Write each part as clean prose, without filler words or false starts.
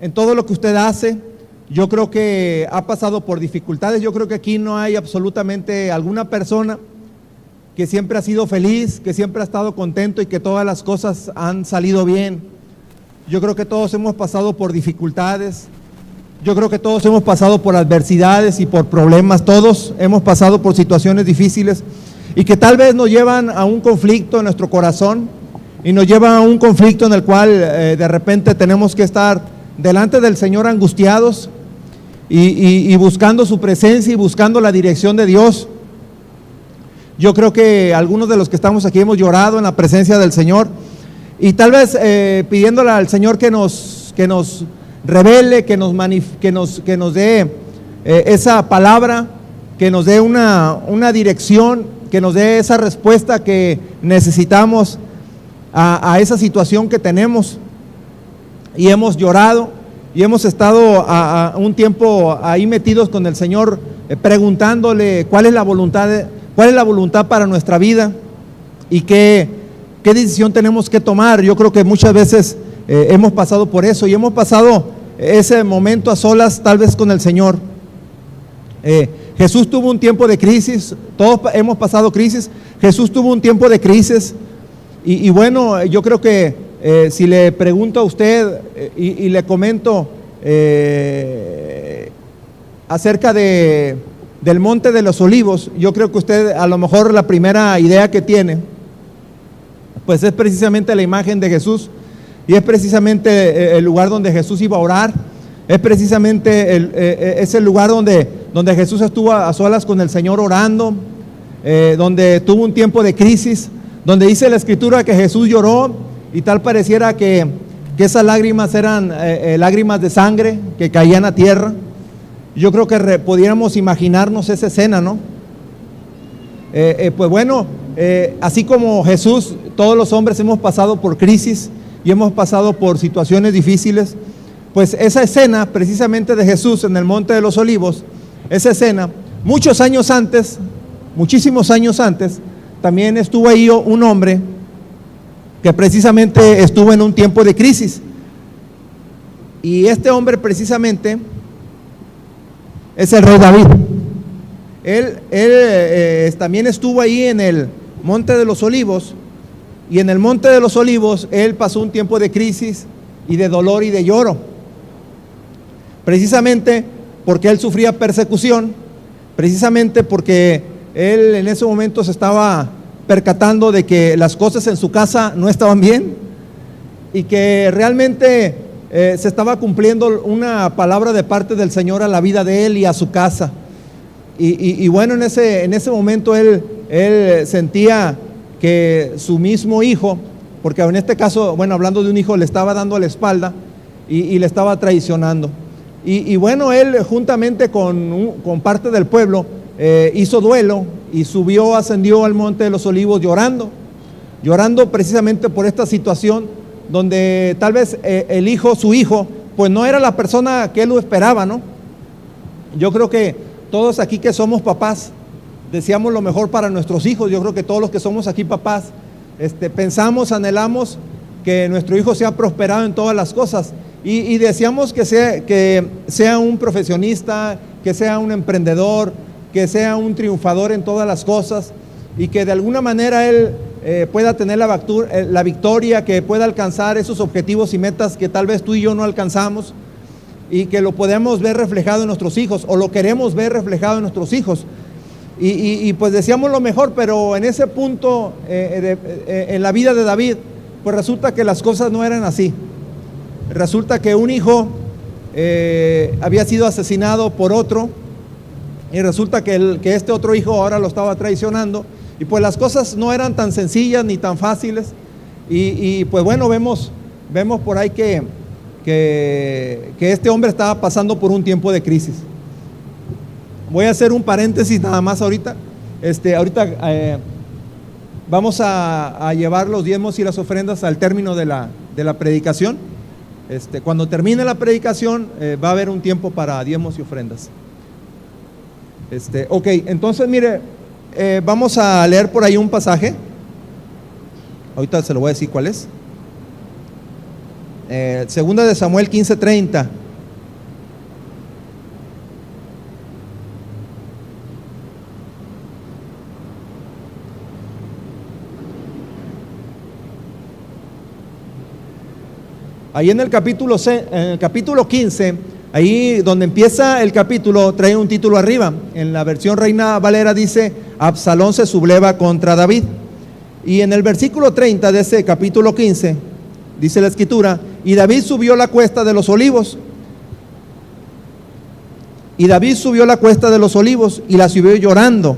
en todo lo que usted hace. Yo creo que ha pasado por dificultades. Yo creo que aquí no hay absolutamente alguna persona que siempre ha sido feliz, que siempre ha estado contento y que todas las cosas han salido bien. Yo creo que todos hemos pasado por dificultades. Yo creo que todos hemos pasado por adversidades y por problemas. Todos hemos pasado por situaciones difíciles y que tal vez nos llevan a un conflicto en nuestro corazón y nos llevan a un conflicto en el cual de repente tenemos que estar delante del Señor angustiados y buscando su presencia y buscando la dirección de Dios. Yo creo que algunos de los que estamos aquí hemos llorado en la presencia del Señor y tal vez pidiéndole al Señor que nos revele, que nos dé esa palabra, que nos dé una dirección, que nos dé esa respuesta que necesitamos a esa situación que tenemos. Y hemos llorado y hemos estado a un tiempo ahí metidos con el Señor, preguntándole cuál es la voluntad para nuestra vida y qué decisión tenemos que tomar. Yo creo que muchas veces hemos pasado por eso y hemos pasado ese momento a solas tal vez con el Señor. Jesús tuvo un tiempo de crisis, todos hemos pasado crisis. Jesús tuvo un tiempo de crisis y bueno, yo creo que si le pregunto a usted y le comento acerca del Monte de los Olivos, yo creo que usted a lo mejor la primera idea que tiene pues es precisamente la imagen de Jesús y es precisamente el lugar donde Jesús iba a orar, es precisamente es el lugar donde Jesús estuvo a solas con el Señor orando, donde tuvo un tiempo de crisis, donde dice la Escritura que Jesús lloró y tal pareciera que esas lágrimas eran lágrimas de sangre que caían a tierra. Yo creo que pudiéramos imaginarnos esa escena, ¿no? Pues bueno, así como Jesús, todos los hombres hemos pasado por crisis y hemos pasado por situaciones difíciles. Pues esa escena precisamente de Jesús en el Monte de los Olivos, esa escena, muchísimos años antes, también estuvo ahí un hombre que precisamente estuvo en un tiempo de crisis. Y este hombre precisamente es el rey David. Él también estuvo ahí en el Monte de los Olivos, y en el Monte de los Olivos él pasó un tiempo de crisis y de dolor y de lloro, precisamente porque él sufría persecución, precisamente porque él en ese momento se estaba percatando de que las cosas en su casa no estaban bien y que realmente se estaba cumpliendo una palabra de parte del Señor a la vida de él y a su casa. Y bueno, en ese momento él sentía que su mismo hijo, porque en este caso, bueno, hablando de un hijo, le estaba dando la espalda y le estaba traicionando. Y bueno, él juntamente con parte del pueblo hizo duelo y ascendió al Monte de los Olivos llorando precisamente por esta situación donde tal vez su hijo, pues no era la persona que él lo esperaba, ¿no? Yo creo que todos aquí que somos papás deseamos lo mejor para nuestros hijos. Yo creo que todos los que somos aquí papás pensamos, anhelamos que nuestro hijo sea prosperado en todas las cosas y deseamos que sea un profesionista, que sea un emprendedor, que sea un triunfador en todas las cosas y que de alguna manera él pueda tener la victoria, que pueda alcanzar esos objetivos y metas que tal vez tú y yo no alcanzamos y que lo podemos ver reflejado en nuestros hijos o lo queremos ver reflejado en nuestros hijos. Y pues deseamos lo mejor, pero en ese punto en la vida de David, pues resulta que las cosas no eran así. Resulta que un hijo había sido asesinado por otro y resulta que este otro hijo ahora lo estaba traicionando y pues las cosas no eran tan sencillas ni tan fáciles y pues bueno, vemos por ahí que este hombre estaba pasando por un tiempo de crisis. Voy a hacer un paréntesis nada más ahorita. Ahorita vamos a llevar los diezmos y las ofrendas al término de la predicación. Cuando termine la predicación va a haber un tiempo para diezmos y ofrendas. Ok, entonces mire, vamos a leer por ahí un pasaje. Ahorita se lo voy a decir cuál es. Segunda de Samuel 15:30. Ahí en el capítulo 15, ahí donde empieza el capítulo, trae un título arriba. En la versión Reina Valera dice: Absalón se subleva contra David. Y en el versículo 30 de ese capítulo 15, dice la escritura: y David subió la cuesta de los olivos. Y David subió la cuesta de los olivos y la subió llorando,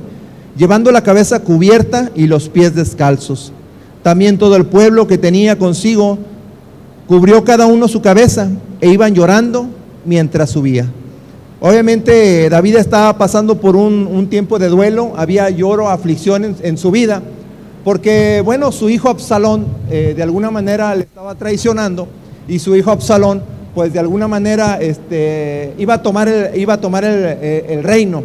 llevando la cabeza cubierta y los pies descalzos. También todo el pueblo que tenía consigo cubrió cada uno su cabeza e iban llorando mientras subía. Obviamente David estaba pasando por un tiempo de duelo, había lloro, aflicción en su vida, porque bueno, su hijo Absalón de alguna manera le estaba traicionando, y su hijo Absalón pues de alguna manera iba a tomar el reino.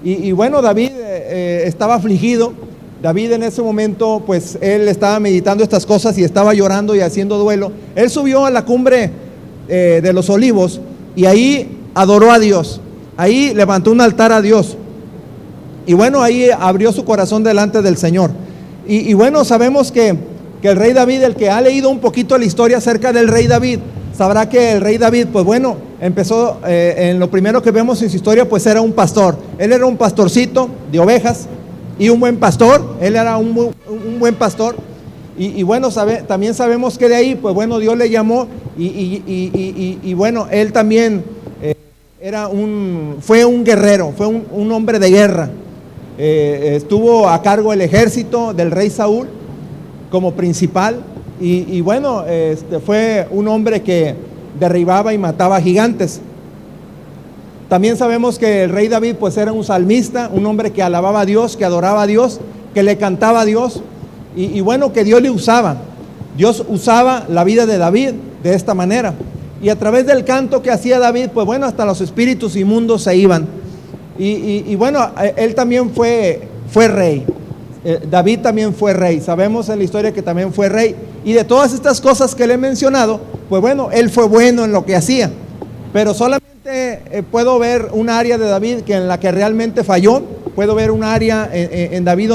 Y bueno, David estaba afligido. David en ese momento, pues él estaba meditando estas cosas y estaba llorando y haciendo duelo. Él subió a la cumbre de los olivos y ahí adoró a Dios. Ahí levantó un altar a Dios. Y bueno, ahí abrió su corazón delante del Señor. Y bueno, sabemos que el rey David, el que ha leído un poquito la historia acerca del rey David, sabrá que el rey David, pues bueno, empezó, en lo primero que vemos en su historia, pues era un pastor. Él era un pastorcito de ovejas y un buen pastor. Él era un buen pastor. Y bueno, también sabemos que de ahí, pues bueno, Dios le llamó y bueno, él también fue un guerrero, fue un hombre de guerra. Estuvo a cargo del ejército del rey Saúl como principal y bueno, fue un hombre que derribaba y mataba gigantes. También sabemos que el rey David pues era un salmista, un hombre que alababa a Dios, que adoraba a Dios, que le cantaba a Dios y bueno, que Dios le usaba. Dios usaba la vida de David de esta manera, y a través del canto que hacía David, pues bueno, hasta los espíritus inmundos se iban. Y bueno, él también fue rey. David también fue rey. Sabemos en la historia que también fue rey. Y de todas estas cosas que le he mencionado, pues bueno, él fue bueno en lo que hacía. Pero solamente puedo ver un área de David en la que realmente falló. Puedo ver un área en David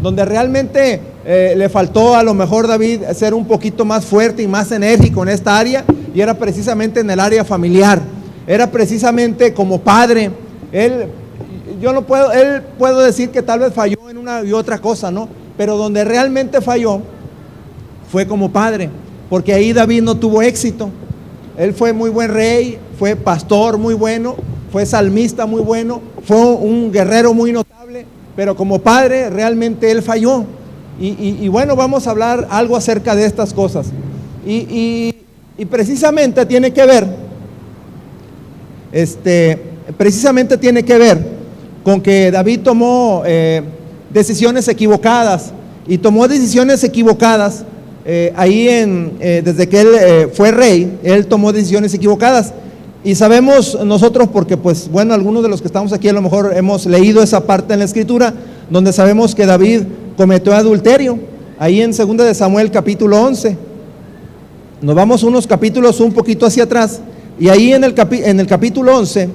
donde realmente le faltó a lo mejor David ser un poquito más fuerte y más enérgico en esta área. Y era precisamente en el área familiar. Era precisamente como padre. Él puedo decir que tal vez falló en una y otra cosa, ¿no? Pero donde realmente falló fue como padre, porque ahí David no tuvo éxito. Él fue muy buen rey, fue pastor muy bueno, fue salmista muy bueno, fue un guerrero muy notable, pero como padre realmente él falló. Y bueno, vamos a hablar algo acerca de estas cosas. Y precisamente tiene que ver, precisamente tiene que ver con que David tomó decisiones equivocadas, y tomó decisiones equivocadas ahí desde que él fue rey. Él tomó decisiones equivocadas, y sabemos nosotros, porque pues bueno, algunos de los que estamos aquí a lo mejor hemos leído esa parte en la escritura, donde sabemos que David cometió adulterio, ahí en 2 de Samuel capítulo 11. Nos vamos unos capítulos un poquito hacia atrás, y ahí en el capítulo 11,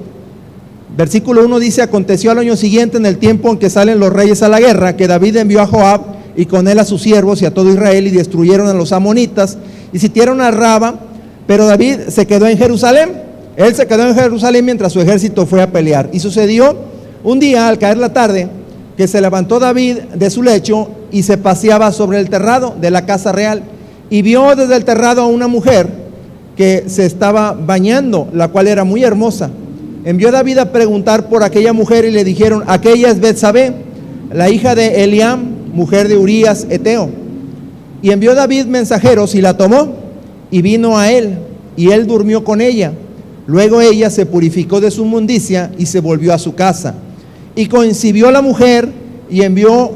versículo 1 dice: aconteció al año siguiente, en el tiempo en que salen los reyes a la guerra, que David envió a Joab y con él a sus siervos y a todo Israel, y destruyeron a los amonitas y sitiaron a Raba, pero David se quedó en Jerusalén. Él se quedó en Jerusalén mientras su ejército fue a pelear. Y sucedió un día, al caer la tarde, que se levantó David de su lecho y se paseaba sobre el terrado de la casa real, y vio desde el terrado a una mujer que se estaba bañando, la cual era muy hermosa. Envió David a preguntar por aquella mujer, y le dijeron: aquella es Betsabé, la hija de Eliam, mujer de Urías Eteo. Y envió David mensajeros, y la tomó, y vino a él, y él durmió con ella. Luego ella se purificó de su inmundicia y se volvió a su casa. Y concibió la mujer, y envió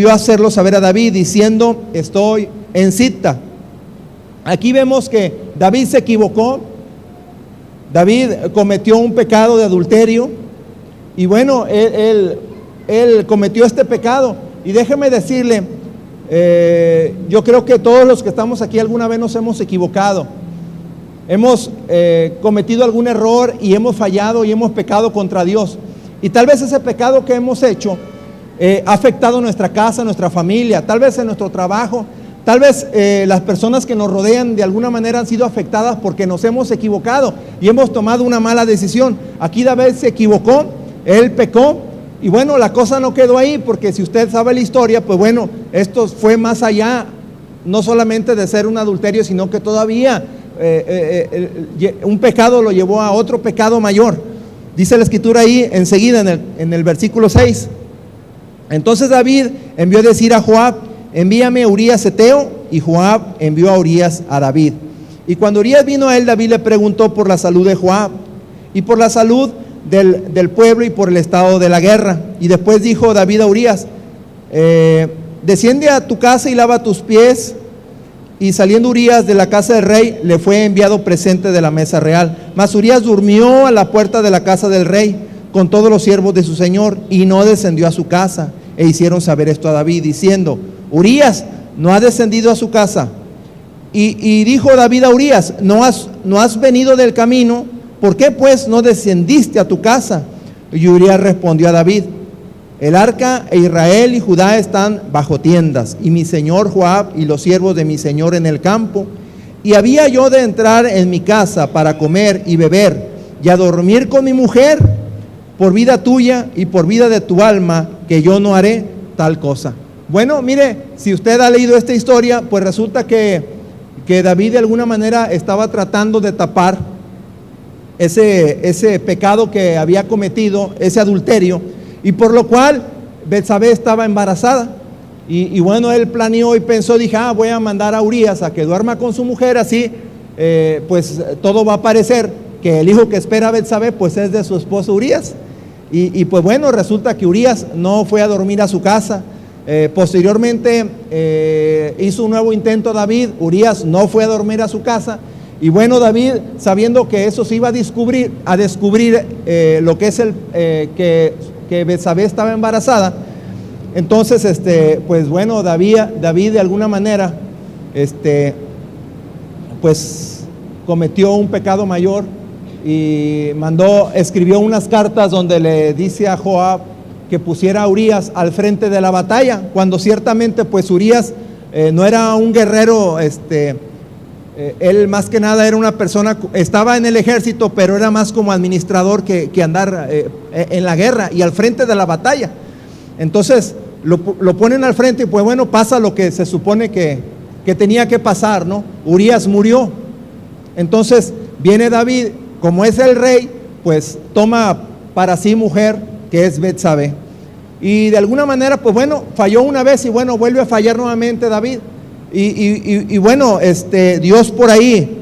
a hacerlo saber a David, diciendo: estoy encinta. Aquí vemos que David se equivocó. David cometió un pecado de adulterio, y bueno, él cometió este pecado. Y déjeme decirle, yo creo que todos los que estamos aquí alguna vez nos hemos equivocado. Hemos cometido algún error y hemos fallado y hemos pecado contra Dios. Y tal vez ese pecado que hemos hecho ha afectado nuestra casa, nuestra familia, tal vez en nuestro trabajo, tal vez las personas que nos rodean de alguna manera han sido afectadas porque nos hemos equivocado y hemos tomado una mala decisión. Aquí David se equivocó, él pecó y bueno, la cosa no quedó ahí, porque si usted sabe la historia, pues bueno, esto fue más allá, no solamente de ser un adulterio, sino que todavía un pecado lo llevó a otro pecado mayor. Dice la escritura ahí enseguida en el versículo 6. Entonces David envió a decir a Joab: envíame a Urías Heteo, y Joab envió a Urías a David. Y cuando Urías vino a él, David le preguntó por la salud de Joab y por la salud del pueblo y por el estado de la guerra. Y después dijo David a Urías: desciende a tu casa y lava tus pies. Y saliendo Urías de la casa del rey, le fue enviado presente de la mesa real. Mas Urías durmió a la puerta de la casa del rey con todos los siervos de su señor, y no descendió a su casa. E hicieron saber esto a David, diciendo: Urías no ha descendido a su casa. Y dijo David a Urías: no has venido del camino, ¿por qué pues no descendiste a tu casa? Y Urías respondió a David: el arca e Israel y Judá están bajo tiendas, y mi señor Joab y los siervos de mi señor en el campo. Y había yo de entrar en mi casa para comer y beber y a dormir con mi mujer, por vida tuya y por vida de tu alma, que yo no haré tal cosa. Bueno, mire, si usted ha leído esta historia, pues resulta que David de alguna manera estaba tratando de tapar ese pecado que había cometido, ese adulterio, y por lo cual Betsabé estaba embarazada. Y bueno, él planeó y pensó, voy a mandar a Urías a que duerma con su mujer, así pues todo va a parecer que el hijo que espera Betsabé pues es de su esposo Urías. Y pues bueno, resulta que Urías no fue a dormir a su casa. Posteriormente hizo un nuevo intento David. Urías no fue a dormir a su casa. Y bueno, David, sabiendo que eso se iba a descubrir lo que es que Betsabé estaba embarazada, entonces pues bueno, David de alguna manera pues cometió un pecado mayor y escribió unas cartas donde le dice a Joab que pusiera a Urías al frente de la batalla, cuando ciertamente pues Urías no era un guerrero. Él más que nada era una persona, estaba en el ejército, pero era más como administrador que andar en la guerra y al frente de la batalla. Entonces lo ponen al frente y pues bueno, pasa lo que se supone que tenía que pasar, ¿no? Urías murió. Entonces viene David, como es el rey, pues toma para sí mujer, que es Betsabé. Y de alguna manera, pues bueno, falló una vez y bueno, vuelve a fallar nuevamente David. Y bueno, Dios por ahí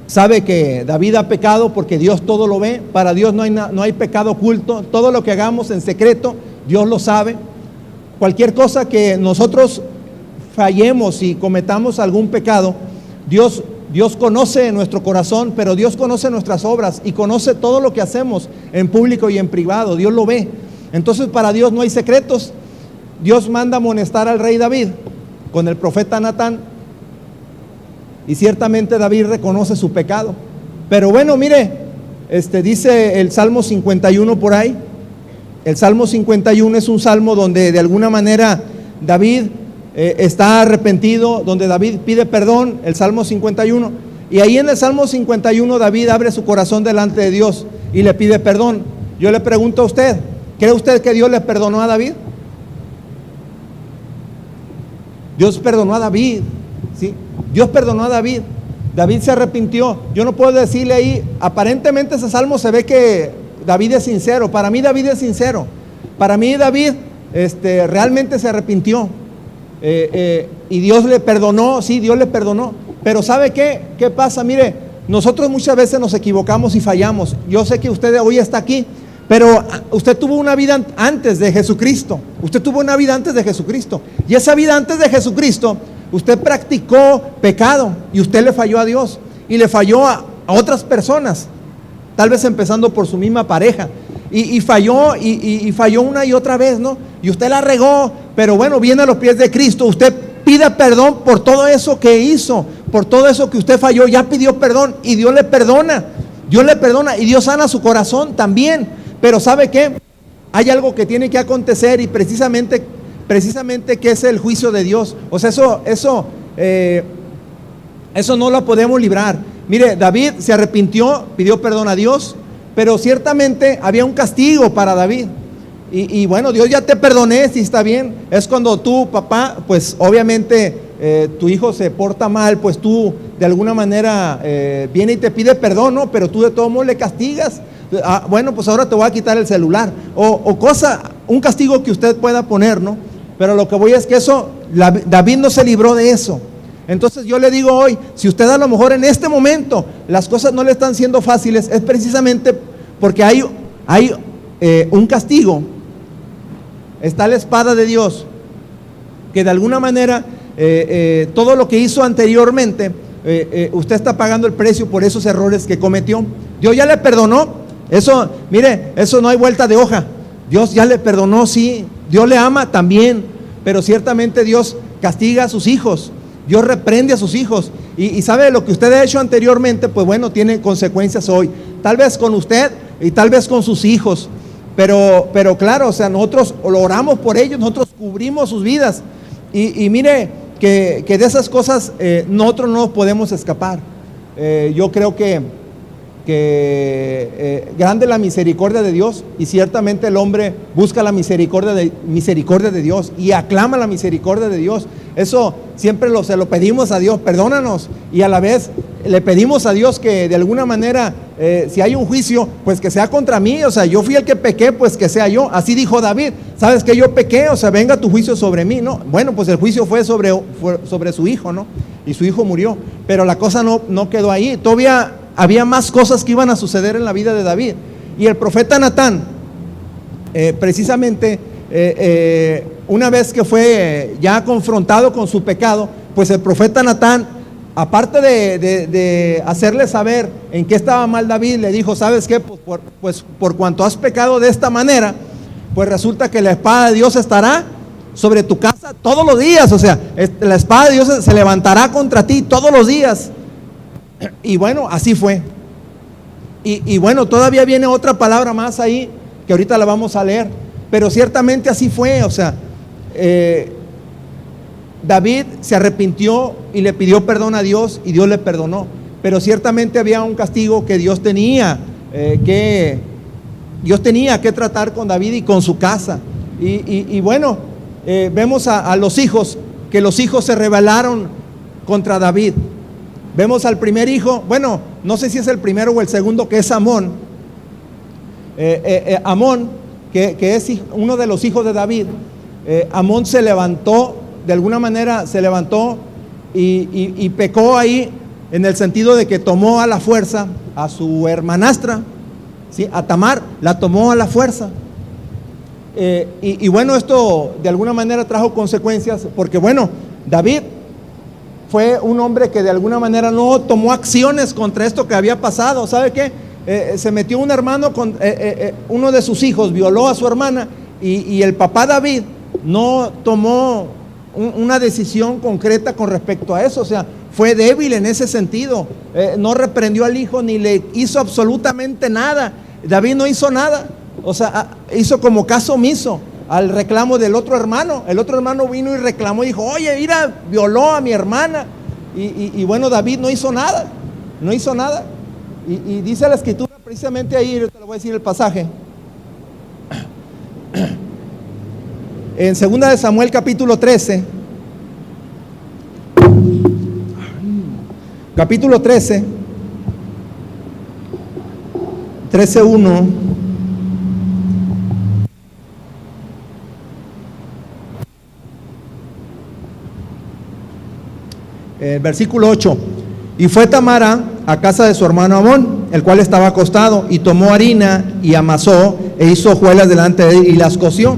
sabe que David ha pecado, porque Dios todo lo ve. Para Dios no hay pecado oculto. Todo lo que hagamos en secreto, Dios lo sabe. Cualquier cosa que nosotros fallemos y cometamos algún pecado, Dios conoce nuestro corazón, pero Dios conoce nuestras obras y conoce todo lo que hacemos en público y en privado. Dios lo ve. Entonces para Dios no hay secretos. Dios manda amonestar al rey David con el profeta Natán, y ciertamente David reconoce su pecado. Pero bueno, mire, dice el Salmo 51 por ahí. El Salmo 51 es un salmo donde de alguna manera David está arrepentido, donde David pide perdón, el Salmo 51. Y ahí en el Salmo 51 David abre su corazón delante de Dios y le pide perdón. Yo le pregunto a usted, ¿cree usted que Dios le perdonó a David? Dios perdonó a David, ¿sí? Dios perdonó a David. David se arrepintió. Yo no puedo decirle ahí, aparentemente ese salmo se ve que David es sincero. Para mí David es sincero. Para mí David realmente se arrepintió. Y Dios le perdonó, sí, Dios le perdonó. Pero ¿sabe qué? ¿Qué pasa? Mire, nosotros muchas veces nos equivocamos y fallamos. Yo sé que usted hoy está aquí, pero usted tuvo una vida antes de Jesucristo. Usted tuvo una vida antes de Jesucristo. Y esa vida antes de Jesucristo, usted practicó pecado y usted le falló a Dios y le falló a otras personas, tal vez empezando por su misma pareja. Y falló y falló una y otra vez, ¿no? Y usted la regó pero bueno, viene a los pies de Cristo. Usted pida perdón por todo eso que hizo, por todo eso que usted falló. Ya pidió perdón y Dios le perdona. Dios le perdona y Dios sana su corazón también. Pero ¿sabe qué? Hay algo que tiene que acontecer, y precisamente que es el juicio de Dios. O sea, eso no lo podemos librar. Mire, David se arrepintió, pidió perdón a Dios, pero ciertamente había un castigo para David. Y bueno, Dios, ya te perdoné, si está bien. Es cuando tú, papá, pues obviamente tu hijo se porta mal, pues tú de alguna manera viene y te pide perdón, ¿no? Pero tú de todos modos le castigas. Bueno, pues ahora te voy a quitar el celular, un castigo que usted pueda poner, ¿no? Pero lo que voy es que David no se libró de eso. Entonces yo le digo hoy, si usted a lo mejor en este momento las cosas no le están siendo fáciles, es precisamente porque hay un castigo. Está la espada de Dios, que de alguna manera todo lo que hizo anteriormente, usted está pagando el precio por esos errores que cometió. Dios ya le perdonó. Eso, mire, eso no hay vuelta de hoja. Dios ya le perdonó, sí. Dios le ama también, pero ciertamente Dios castiga a sus hijos. Dios reprende a sus hijos. Y sabe, lo que usted ha hecho anteriormente, pues bueno, tiene consecuencias hoy. Tal vez con usted y tal vez con sus hijos. Pero claro, o sea, nosotros lo oramos por ellos, nosotros cubrimos sus vidas. Y mire que de esas cosas nosotros no podemos escapar. Yo creo que grande la misericordia de Dios, y ciertamente el hombre busca la misericordia de Dios y aclama la misericordia de Dios. Eso siempre se lo pedimos a Dios, perdónanos, y a la vez le pedimos a Dios que de alguna manera si hay un juicio, pues que sea contra mí. O sea, yo fui el que pequé, pues que sea yo. Así dijo David, sabes que yo pequé, o sea, venga tu juicio sobre mí, ¿no? Bueno, pues el juicio fue sobre su hijo, ¿no? Y su hijo murió, pero la cosa no quedó ahí. Todavía había más cosas que iban a suceder en la vida de David. Y el profeta Natán, precisamente, una vez que fue ya confrontado con su pecado, pues el profeta Natán, aparte de hacerle saber en qué estaba mal David, le dijo, ¿sabes qué? Pues por cuanto has pecado de esta manera, pues resulta que la espada de Dios estará sobre tu casa todos los días. O sea, la espada de Dios se levantará contra ti todos los días. Y bueno, así fue. Y bueno, todavía viene otra palabra más ahí, que ahorita la vamos a leer. Pero ciertamente así fue. O sea, David se arrepintió y le pidió perdón a Dios, y Dios le perdonó. Pero ciertamente había un castigo que Dios tenía que tratar con David y con su casa. Y bueno, vemos a los hijos, que los hijos se rebelaron contra David. Vemos al primer hijo, bueno, no sé si es el primero o el segundo, que es Amón. Amón, que es uno de los hijos de David. Amón se levantó, de alguna manera se levantó y pecó ahí, en el sentido de que tomó a la fuerza a su hermanastra, ¿sí? A Tamar, la tomó a la fuerza. Y bueno, esto de alguna manera trajo consecuencias, porque bueno, David fue un hombre que de alguna manera no tomó acciones contra esto que había pasado. ¿Sabe qué? Se metió un hermano uno de sus hijos violó a su hermana, y el papá David no tomó una decisión concreta con respecto a eso. O sea, fue débil en ese sentido. No reprendió al hijo ni le hizo absolutamente nada. David no hizo nada. O sea, hizo como caso omiso al reclamo del otro hermano. El otro hermano vino y reclamó y dijo, oye, mira, violó a mi hermana. Y bueno, David no hizo nada. No hizo nada. Y dice la escritura precisamente ahí, yo te lo voy a decir el pasaje. En 2 de Samuel capítulo 13. Capítulo 13. 13:1. Versículo 8. Y fue Tamara a casa de su hermano Amón, el cual estaba acostado, y tomó harina y amasó e hizo hojuelas delante de él y las coció.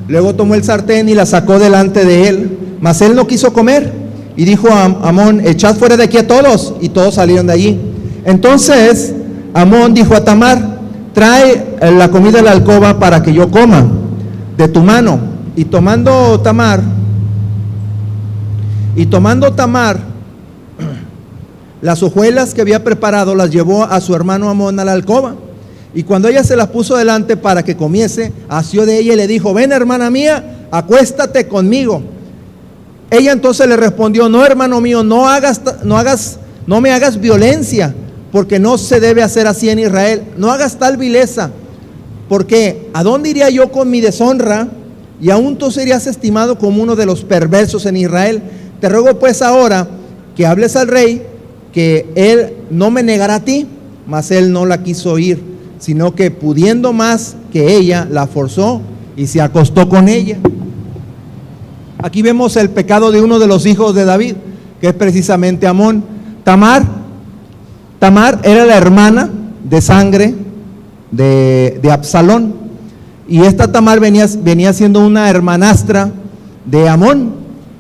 Luego tomó el sartén y la sacó delante de él, mas él no quiso comer. Y dijo a Amón, echad fuera de aquí a todos. Y todos salieron de allí. Entonces Amón dijo a Tamar, trae la comida de la alcoba para que yo coma de tu mano. Y tomando Tamar las hojuelas que había preparado, las llevó a su hermano Amón a la alcoba. Y cuando ella se las puso delante para que comiese, asió de ella y le dijo: ven, hermana mía, acuéstate conmigo. Ella entonces le respondió: no, hermano mío, no me hagas violencia, porque no se debe hacer así en Israel. No hagas tal vileza, porque ¿a dónde iría yo con mi deshonra? Y aún tú serías estimado como uno de los perversos en Israel. Te ruego pues ahora que hables al rey, que él no me negará a ti. Mas él no la quiso oír, sino que pudiendo más que ella, la forzó y se acostó con ella. Aquí vemos el pecado de uno de los hijos de David, que es precisamente Amón. Tamar era la hermana de sangre de Absalón, y esta Tamar venía siendo una hermanastra de Amón,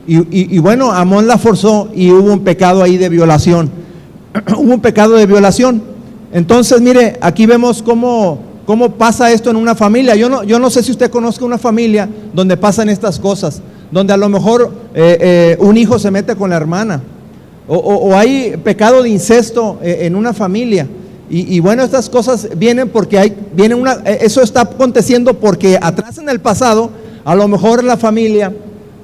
y bueno, Amón la forzó y hubo un pecado ahí de violación. Hubo un pecado de violación. Entonces, mire, aquí vemos cómo pasa esto en una familia. Yo no sé si usted conozca una familia donde pasan estas cosas, donde a lo mejor un hijo se mete con la hermana, o hay pecado de incesto en una familia. Y bueno, estas cosas vienen porque eso está aconteciendo porque atrás en el pasado, a lo mejor la familia,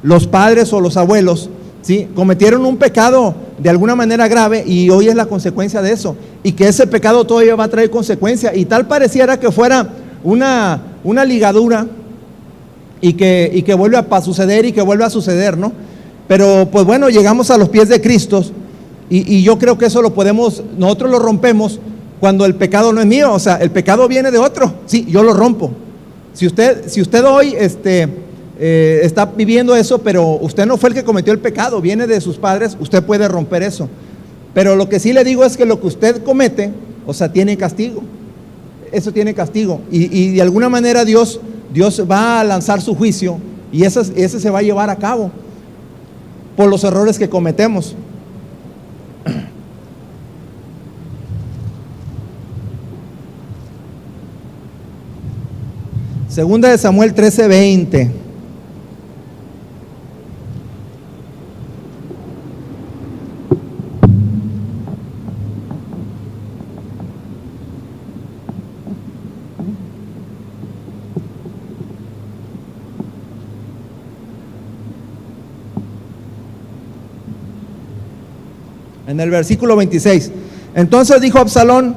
los padres o los abuelos, ¿sí?, cometieron un pecado de alguna manera grave, y hoy es la consecuencia de eso, y que ese pecado todavía va a traer consecuencia, y tal pareciera que fuera una ligadura, y que vuelve a suceder y que vuelve a suceder, ¿no? Pero pues bueno, llegamos a los pies de Cristo, y yo creo que eso nosotros lo rompemos cuando el pecado no es mío. O sea, el pecado viene de otro, sí, yo lo rompo. Si usted hoy está viviendo eso, pero usted no fue el que cometió el pecado, viene de sus padres, usted puede romper eso. Pero lo que sí le digo es que lo que usted comete, o sea, tiene castigo. Eso tiene castigo, y de alguna manera Dios va a lanzar su juicio, y ese se va a llevar a cabo por los errores que cometemos. Segunda de Samuel 13:20. En el versículo 26, entonces dijo Absalón: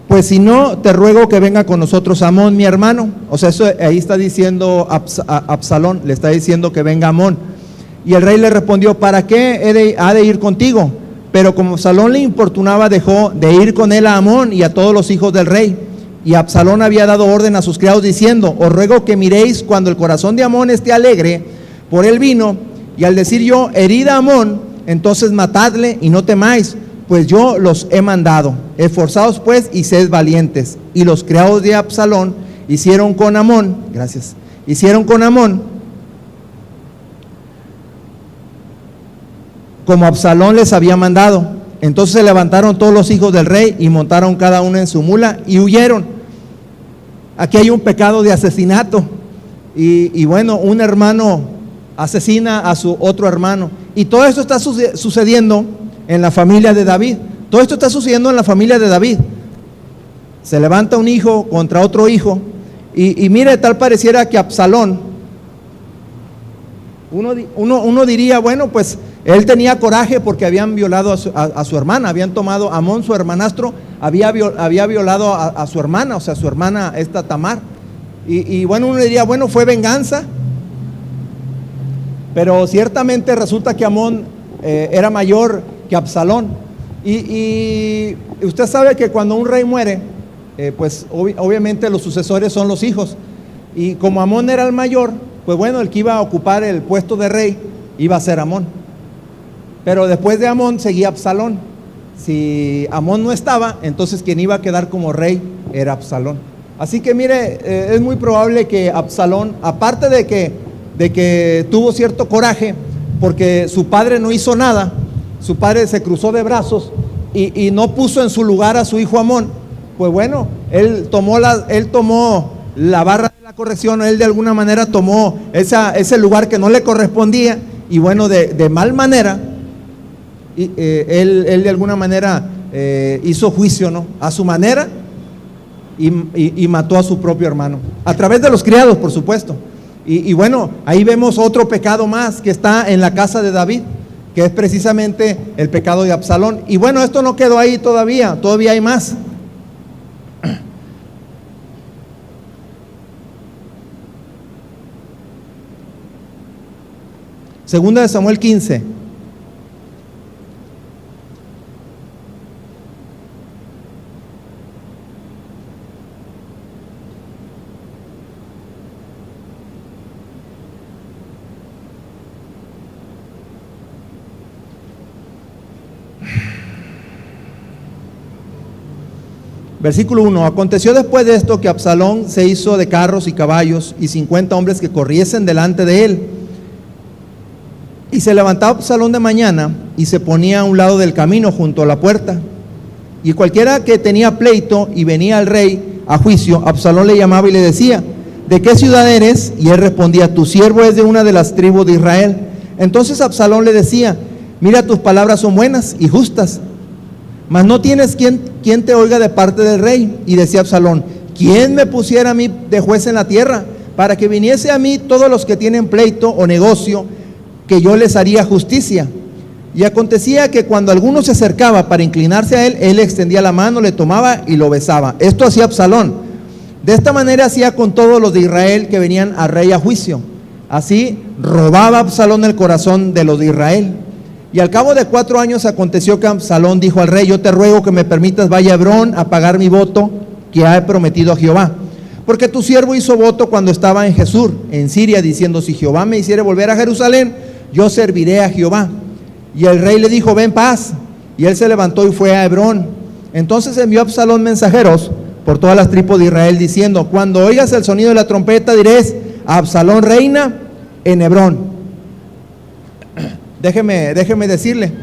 pues si no, te ruego que venga con nosotros Amón, mi hermano. O sea, eso ahí está diciendo Absalón, le está diciendo que venga Amón. Y el rey le respondió: ¿para qué ha de ir contigo? Pero como Absalón le importunaba, dejó de ir con él a Amón y a todos los hijos del rey. Y Absalón había dado orden a sus criados diciendo: os ruego que miréis cuando el corazón de Amón esté alegre por el vino, y al decir yo: herid a Amón, entonces matadle y no temáis, pues yo los he mandado. Esforzaos pues y sed valientes. Y los criados de Absalón hicieron con Amón como Absalón les había mandado. Entonces se levantaron todos los hijos del rey y montaron cada uno en su mula y huyeron. Aquí hay un pecado de asesinato, y bueno, un hermano asesina a su otro hermano, y todo esto está sucediendo en la familia de David. Todo esto está sucediendo en la familia de David. Se levanta un hijo contra otro hijo, y mire, tal pareciera que Absalón, uno diría, bueno, pues él tenía coraje porque habían violado a su hermana, habían tomado Amón, su hermanastro, había violado a su hermana, o sea, su hermana esta Tamar, y bueno, uno diría, bueno, fue venganza. Pero ciertamente resulta que Amón era mayor que Absalón, y usted sabe que cuando un rey muere, pues obviamente los sucesores son los hijos, y como Amón era el mayor, pues bueno, el que iba a ocupar el puesto de rey iba a ser Amón. Pero después de Amón seguía Absalón. Si Amón no estaba, entonces quien iba a quedar como rey era Absalón. Así que mire, es muy probable que Absalón, aparte de que tuvo cierto coraje porque su padre no hizo nada, su padre se cruzó de brazos y no puso en su lugar a su hijo Amón, pues bueno, él tomó la barra de la la corrección, él de alguna manera tomó ese lugar que no le correspondía, y bueno, de mal manera, él de alguna manera hizo juicio, ¿no?, a su manera, y mató a su propio hermano, a través de los criados, por supuesto. Y bueno, ahí vemos otro pecado más que está en la casa de David, que es precisamente el pecado de Absalón. Y bueno, esto no quedó ahí todavía hay más. Segunda de Samuel 15. Versículo 1. Aconteció después de esto que Absalón se hizo de carros y caballos y 50 hombres que corriesen delante de él. Y se levantaba Absalón de mañana y se ponía a un lado del camino junto a la puerta. Y cualquiera que tenía pleito y venía al rey a juicio, Absalón le llamaba y le decía: ¿de qué ciudad eres? Y él respondía: tu siervo es de una de las tribus de Israel. Entonces Absalón le decía: mira, tus palabras son buenas y justas, mas no tienes quien te oiga de parte del rey. Y decía Absalón: ¿quién me pusiera a mí de juez en la tierra, para que viniese a mí todos los que tienen pleito o negocio, que yo les haría justicia? Y acontecía que cuando alguno se acercaba para inclinarse a él, él extendía la mano, le tomaba y lo besaba. Esto hacía Absalón. De esta manera hacía con todos los de Israel que venían al rey a juicio. Así robaba Absalón el corazón de los de Israel. Y al cabo de 4 años aconteció que Absalón dijo al rey: yo te ruego que me permitas vaya a Hebrón a pagar mi voto que he prometido a Jehová. Porque tu siervo hizo voto cuando estaba en Jesús, en Siria, diciendo: si Jehová me hiciere volver a Jerusalén, yo serviré a Jehová. Y el rey le dijo: ven paz. Y él se levantó y fue a Hebrón. Entonces envió Absalón mensajeros por todas las tribus de Israel, diciendo: cuando oigas el sonido de la trompeta, diréis: Absalón reina en Hebrón. Déjeme decirle,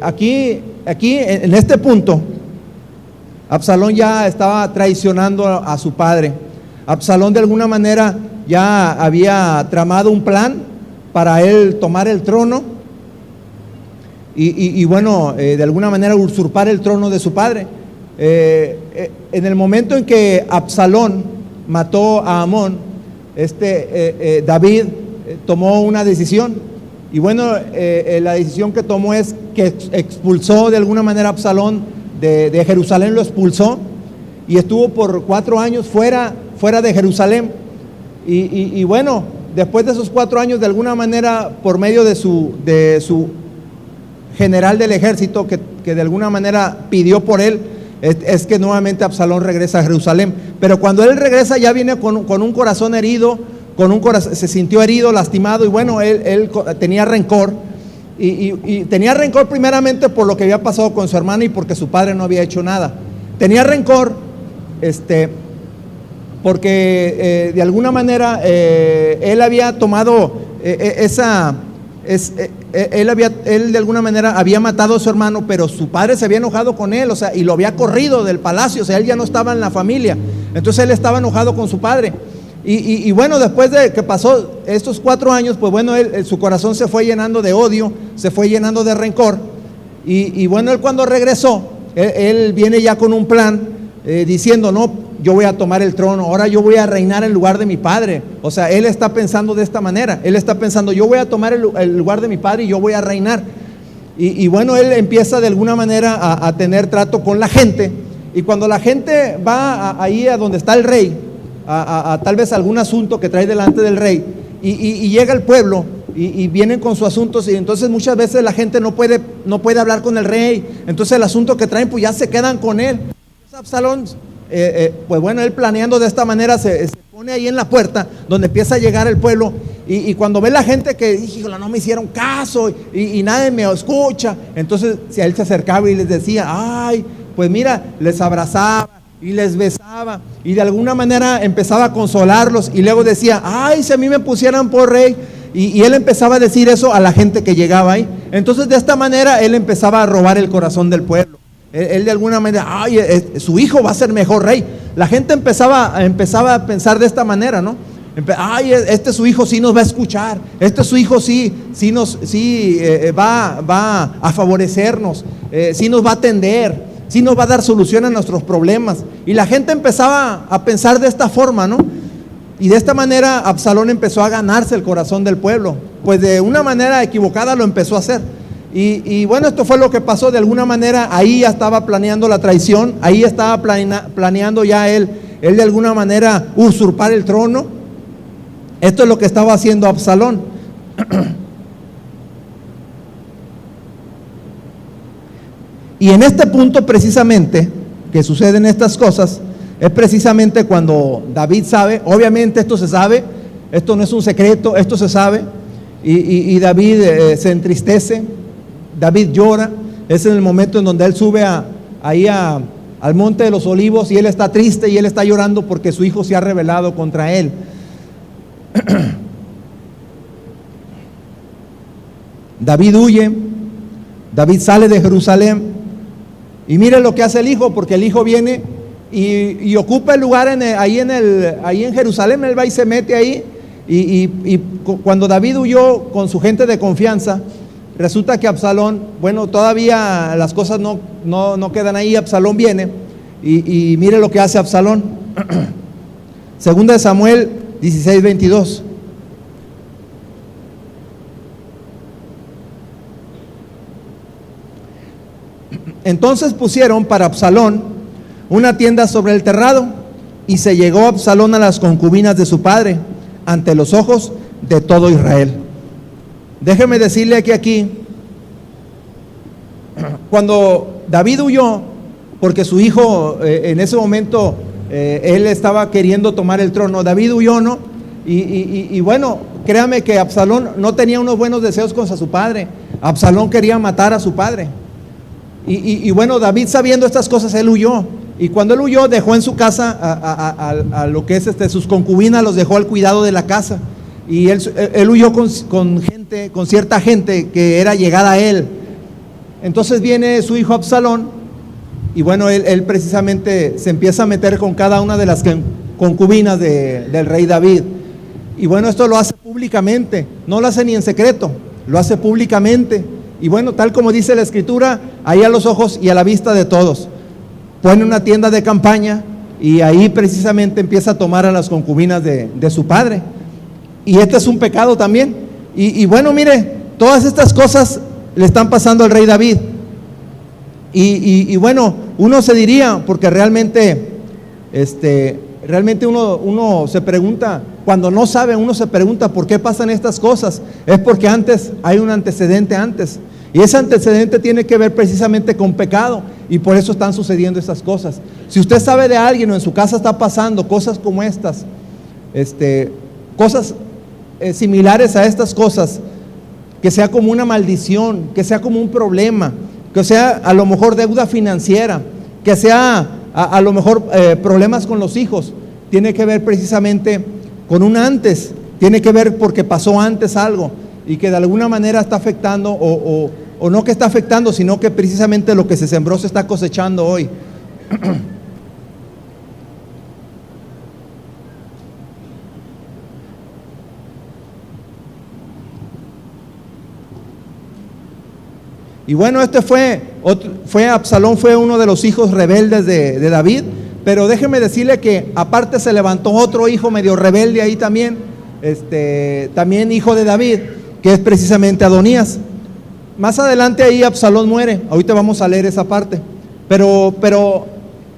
aquí en este punto, Absalón ya estaba traicionando a su padre. Absalón de alguna manera ya había tramado un plan para él tomar el trono y bueno, de alguna manera usurpar el trono de su padre. En el momento en que Absalón mató a Amón, David tomó una decisión. Y bueno, la decisión que tomó es que expulsó de alguna manera a Absalón de Jerusalén, lo expulsó y estuvo por 4 años fuera de Jerusalén. Y bueno, después de esos 4 años, de alguna manera, por medio de su general del ejército, que de alguna manera pidió por él, es que nuevamente Absalón regresa a Jerusalén. Pero cuando él regresa ya viene con un corazón herido, se sintió herido, lastimado, y bueno, él tenía rencor, y tenía rencor primeramente por lo que había pasado con su hermano y porque su padre no había hecho nada. Tenía rencor, porque de alguna manera él había tomado él de alguna manera había matado a su hermano, pero su padre se había enojado con él, o sea, y lo había corrido del palacio, o sea, él ya no estaba en la familia, entonces él estaba enojado con su padre. Y bueno, después de que pasó estos 4 años, pues bueno, su corazón se fue llenando de odio, se fue llenando de rencor. Y bueno, él cuando regresó, él viene ya con un plan, diciendo: no, yo voy a tomar el trono, ahora yo voy a reinar en lugar de mi padre. O sea, él está pensando de esta manera, él está pensando: yo voy a tomar el lugar de mi padre y yo voy a reinar. Y bueno, él empieza de alguna manera a tener trato con la gente. Y cuando la gente va ahí a donde está el rey, a tal vez algún asunto que trae delante del rey, y llega el pueblo y vienen con sus asuntos, y entonces muchas veces la gente no puede hablar con el rey, entonces el asunto que traen pues ya se quedan con él. Entonces Absalón, pues bueno, él planeando de esta manera se pone ahí en la puerta donde empieza a llegar el pueblo, y cuando ve la gente que híjole, no me hicieron caso y nadie me escucha, entonces si a él se acercaba y les decía: ay, pues mira, les abrazaba y les besaba, y de alguna manera empezaba a consolarlos, y luego decía: ay, si a mí me pusieran por rey, y él empezaba a decir eso a la gente que llegaba ahí. Entonces de esta manera él empezaba a robar el corazón del pueblo. Él de alguna manera: ay, su hijo va a ser mejor rey. la gente empezaba a pensar de esta manera, ¿no? Ay, este su hijo sí nos va a escuchar, este su hijo sí va a favorecernos, sí nos va a atender, sí nos va a dar solución a nuestros problemas. Y la gente empezaba a pensar de esta forma, ¿no? Y de esta manera Absalón empezó a ganarse el corazón del pueblo, pues de una manera equivocada lo empezó a hacer. Y bueno, esto fue lo que pasó. De alguna manera ahí ya estaba planeando la traición, ahí estaba planeando ya él de alguna manera usurpar el trono. Esto es lo que estaba haciendo Absalón. Y en este punto precisamente, que suceden estas cosas, es precisamente cuando David sabe, obviamente esto se sabe, esto no es un secreto, esto se sabe, y David se entristece, David llora. Es en el momento en donde él sube al monte de los olivos, y él está triste y él está llorando porque su hijo se ha rebelado contra él. David huye, David sale de Jerusalén, y mire lo que hace el hijo, porque el hijo viene y ocupa el lugar ahí en Jerusalén. Él va y se mete ahí, y cuando David huyó con su gente de confianza, resulta que Absalón, bueno, todavía las cosas no quedan ahí. Absalón viene y mire lo que hace Absalón. Segunda de Samuel 16:22. Entonces pusieron para Absalón una tienda sobre el terrado, y se llegó Absalón a las concubinas de su padre ante los ojos de todo Israel. Déjeme decirle que aquí, cuando David huyó, porque su hijo en ese momento él estaba queriendo tomar el trono, David huyó, ¿no? Y bueno, créame que Absalón no tenía unos buenos deseos contra su padre. Absalón quería matar a su padre. Y bueno, David, sabiendo estas cosas, él huyó. Y cuando él huyó, dejó en su casa a lo que es sus concubinas, los dejó al cuidado de la casa. Y él huyó con cierta gente que era llegada a él. Entonces viene su hijo Absalón, y bueno, él precisamente se empieza a meter con cada una de las concubinas del rey David. Y bueno, esto lo hace públicamente, no lo hace ni en secreto, lo hace públicamente. Y bueno, tal como dice la escritura, ahí a los ojos y a la vista de todos, pone una tienda de campaña, y ahí precisamente empieza a tomar a las concubinas de su padre. Y este es un pecado también. Y bueno, mire, todas estas cosas le están pasando al rey David. Y bueno, uno se diría, porque realmente uno se pregunta, cuando no sabe, uno se pregunta por qué pasan estas cosas. Es porque antes hay un antecedente antes, y ese antecedente tiene que ver precisamente con pecado, y por eso están sucediendo estas cosas. Si usted sabe de alguien, o en su casa está pasando cosas como estas, cosas similares a estas cosas, que sea como una maldición, que sea como un problema, que sea a lo mejor deuda financiera, que sea a lo mejor problemas con los hijos, tiene que ver precisamente con un antes, tiene que ver porque pasó antes algo, y que de alguna manera está afectando, o no que está afectando, sino que precisamente lo que se sembró se está cosechando hoy. Y bueno, Absalón fue uno de los hijos rebeldes de David. Pero déjeme decirle que aparte se levantó otro hijo medio rebelde ahí también, también hijo de David, que es precisamente Adonías. Más adelante ahí Absalón muere, ahorita vamos a leer esa parte. Pero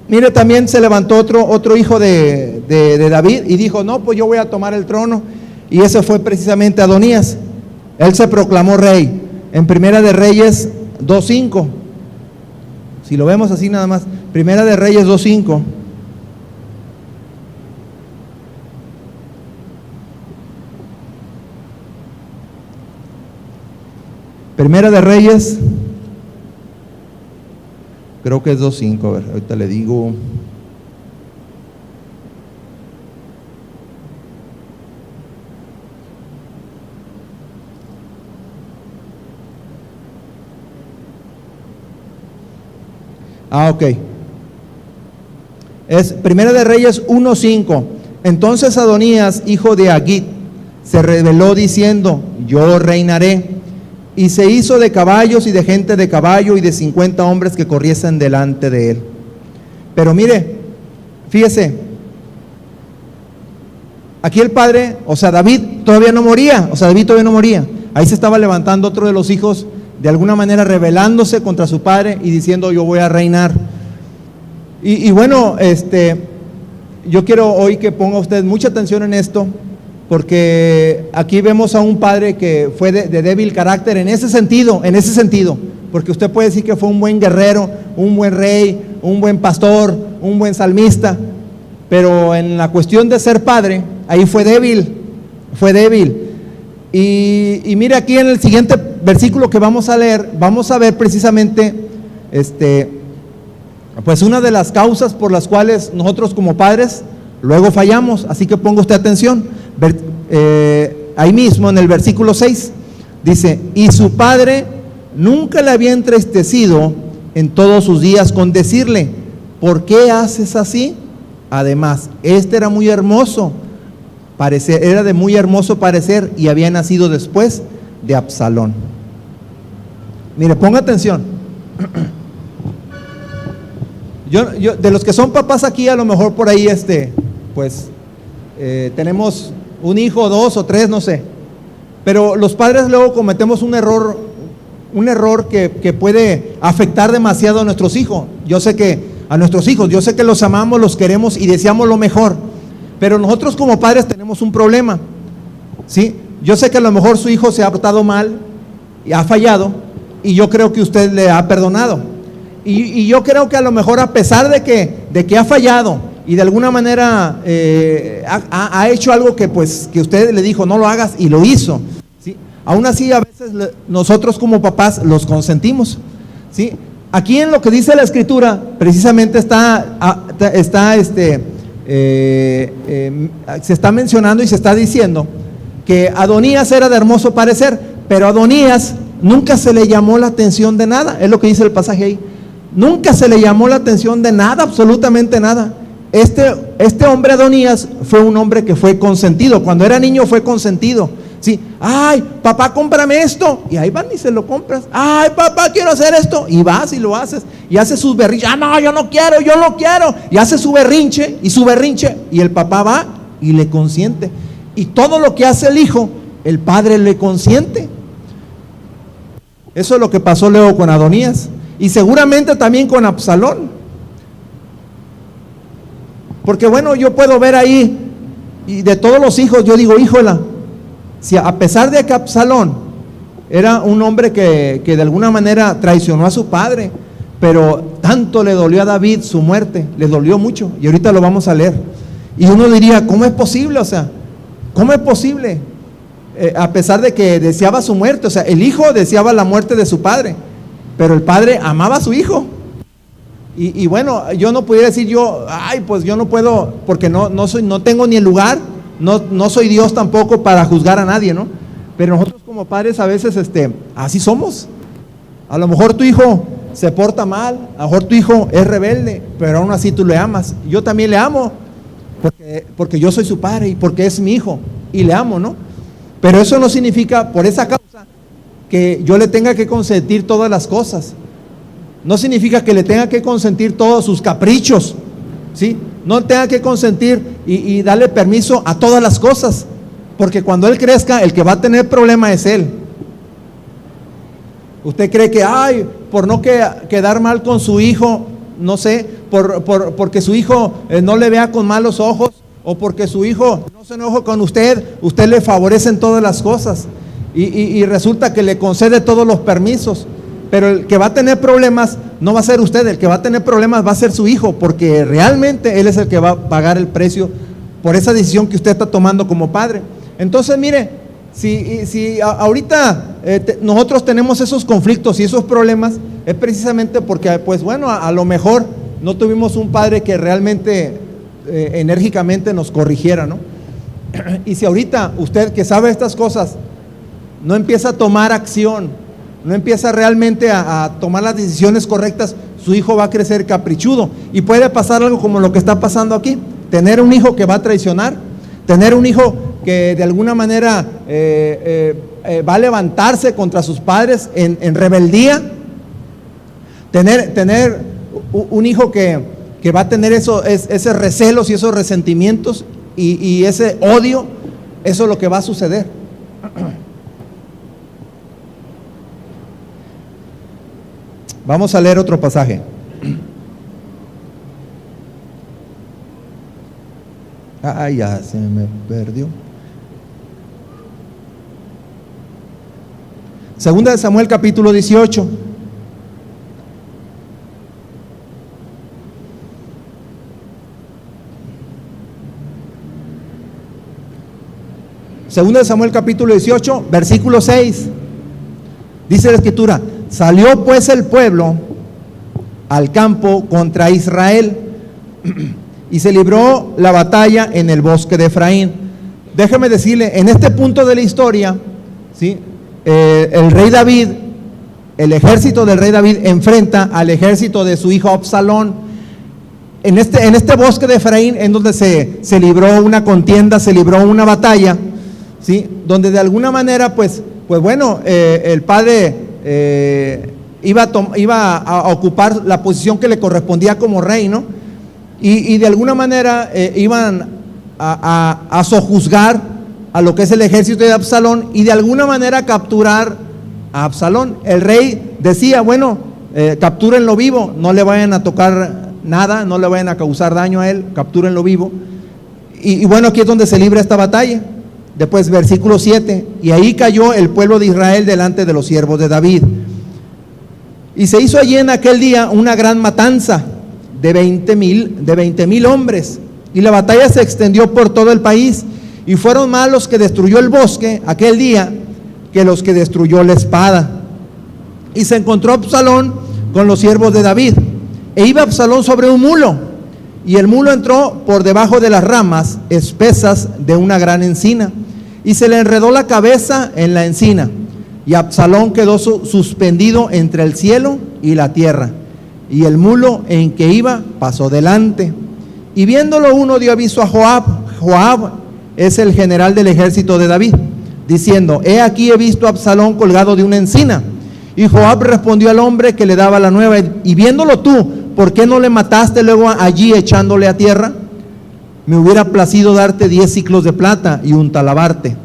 mire, también se levantó otro hijo de David, y dijo, no, pues yo voy a tomar el trono. Y ese fue precisamente Adonías. Él se proclamó rey. En Primera de Reyes 2:5, si lo vemos así nada más, Primera de Reyes 2:5. Primera de Reyes, creo que es 2:5, a ver, ahorita le digo. Ok. Es Primera de Reyes 1:5. Entonces Adonías, hijo de Agit, se rebeló diciendo: yo reinaré. Y se hizo de caballos y de gente de caballo y de 50 hombres que corriesen delante de él. Pero mire, fíjese, aquí el padre, o sea, David todavía no moría. Ahí se estaba levantando otro de los hijos, de alguna manera rebelándose contra su padre y diciendo: yo voy a reinar. Y bueno, yo quiero hoy que ponga usted mucha atención en esto, porque aquí vemos a un padre que fue de débil carácter en ese sentido, porque usted puede decir que fue un buen guerrero, un buen rey, un buen pastor, un buen salmista, pero en la cuestión de ser padre, ahí fue débil. Y mire, aquí en el siguiente versículo que vamos a leer, vamos a ver precisamente pues una de las causas por las cuales nosotros como padres luego fallamos. Así que ponga usted atención. Ahí mismo en el versículo 6 dice: y su padre nunca le había entristecido en todos sus días con decirle: ¿por qué haces así? Además, era muy hermoso parecer, era de muy hermoso parecer, y había nacido después de Absalón. Mire, ponga atención. Yo de los que son papás aquí, a lo mejor por ahí pues tenemos un hijo, dos o tres, no sé. Pero los padres luego cometemos un error que puede afectar demasiado a nuestros hijos. Yo sé que los amamos, los queremos y deseamos lo mejor. Pero nosotros como padres tenemos un problema, ¿sí? Yo sé que a lo mejor su hijo se ha portado mal y ha fallado, y yo creo que usted le ha perdonado. Y yo creo que a lo mejor, a pesar de que ha fallado y de alguna manera ha hecho algo que usted le dijo: no lo hagas, y lo hizo, ¿sí? Aún así, a veces nosotros como papás los consentimos, ¿sí? Aquí en lo que dice la Escritura, precisamente se está mencionando y se está diciendo que Adonías era de hermoso parecer, pero a Adonías nunca se le llamó la atención de nada. Es lo que dice el pasaje ahí. Nunca se le llamó la atención de nada, absolutamente nada. Este hombre Adonías fue un hombre que fue consentido. Cuando era niño fue consentido, ¿sí? Ay, papá, cómprame esto, y ahí van y se lo compras. Ay, papá, quiero hacer esto, y vas y lo haces, y hace sus berrinches. Ah, no, yo no quiero, yo lo quiero, y hace su berrinche, y el papá va y le consiente. Y todo lo que hace el hijo, el padre le consiente. Eso es lo que pasó luego con Adonías, y seguramente también con Absalón. Porque bueno, yo puedo ver ahí, y de todos los hijos, yo digo: híjola, si a pesar de que Absalón era un hombre que de alguna manera traicionó a su padre, pero tanto le dolió a David su muerte, le dolió mucho, y ahorita lo vamos a leer. Y uno diría: ¿cómo es posible? O sea, ¿cómo es posible? A pesar de que deseaba su muerte, o sea, el hijo deseaba la muerte de su padre, pero el padre amaba a su hijo. Y bueno, yo no pudiera decir pues yo no puedo, porque no tengo ni el lugar, no soy Dios tampoco para juzgar a nadie, ¿no? Pero nosotros como padres a veces así somos. A lo mejor tu hijo se porta mal, a lo mejor tu hijo es rebelde, pero aún así tú le amas. Yo también le amo, porque yo soy su padre y porque es mi hijo, y le amo, ¿no? Pero eso no significa, por esa causa, que yo le tenga que consentir todas las cosas. No significa que le tenga que consentir todos sus caprichos, ¿sí? No tenga que consentir y darle permiso a todas las cosas, porque cuando él crezca, el que va a tener problema es él. Usted cree que, por no quedar mal con su hijo, no sé, porque su hijo no le vea con malos ojos, o porque su hijo no se enoje con usted le favorece en todas las cosas, y resulta que le concede todos los permisos. Pero el que va a tener problemas no va a ser usted, el que va a tener problemas va a ser su hijo, porque realmente él es el que va a pagar el precio por esa decisión que usted está tomando como padre. Entonces, mire, si ahorita nosotros tenemos esos conflictos y esos problemas, es precisamente porque, pues bueno, a lo mejor no tuvimos un padre que realmente enérgicamente nos corrigiera, ¿no? Y si ahorita usted, que sabe estas cosas, no empieza a tomar acción, no empieza realmente a tomar las decisiones correctas, su hijo va a crecer caprichudo. Y puede pasar algo como lo que está pasando aquí. Tener un hijo que va a traicionar, tener un hijo que de alguna manera va a levantarse contra sus padres en rebeldía, tener un hijo que va a tener esos recelos y esos resentimientos y ese odio. Eso es lo que va a suceder. Vamos a leer otro pasaje. Ya se me perdió. Segunda de Samuel capítulo 18. Segunda de Samuel capítulo 18, versículo 6. Dice la escritura: salió pues el pueblo al campo contra Israel y se libró la batalla en el bosque de Efraín. Déjeme decirle, en este punto de la historia, ¿sí? El rey David, el ejército del rey David enfrenta al ejército de su hijo Absalón. En este bosque de Efraín, en donde se libró una contienda, se libró una batalla, ¿sí? Donde de alguna manera, pues bueno, el padre iba a ocupar la posición que le correspondía como rey, ¿no? Y de alguna manera iban a sojuzgar a lo que es el ejército de Absalón y de alguna manera capturar a Absalón. El rey decía, bueno, captúrenlo vivo, no le vayan a tocar nada, no le vayan a causar daño a él, captúrenlo vivo. Y bueno, aquí es donde se libra esta batalla. Después, versículo 7, y ahí cayó el pueblo de Israel delante de los siervos de David. Y se hizo allí en aquel día una gran matanza de 20,000 hombres, y la batalla se extendió por todo el país, y fueron más los que destruyó el bosque aquel día que los que destruyó la espada. Y se encontró Absalón con los siervos de David, e iba Absalón sobre un mulo, y el mulo entró por debajo de las ramas espesas de una gran encina, y se le enredó la cabeza en la encina, y Absalón quedó suspendido entre el cielo y la tierra, y el mulo en que iba pasó delante. Y viéndolo uno dio aviso a Joab. Joab es el general del ejército de David, diciendo: he aquí he visto a Absalón colgado de una encina. Y Joab respondió al hombre que le daba la nueva: y viéndolo tú, ¿por qué no le mataste luego allí echándole a tierra? Me hubiera placido darte 10 siclos de plata y un talabarte.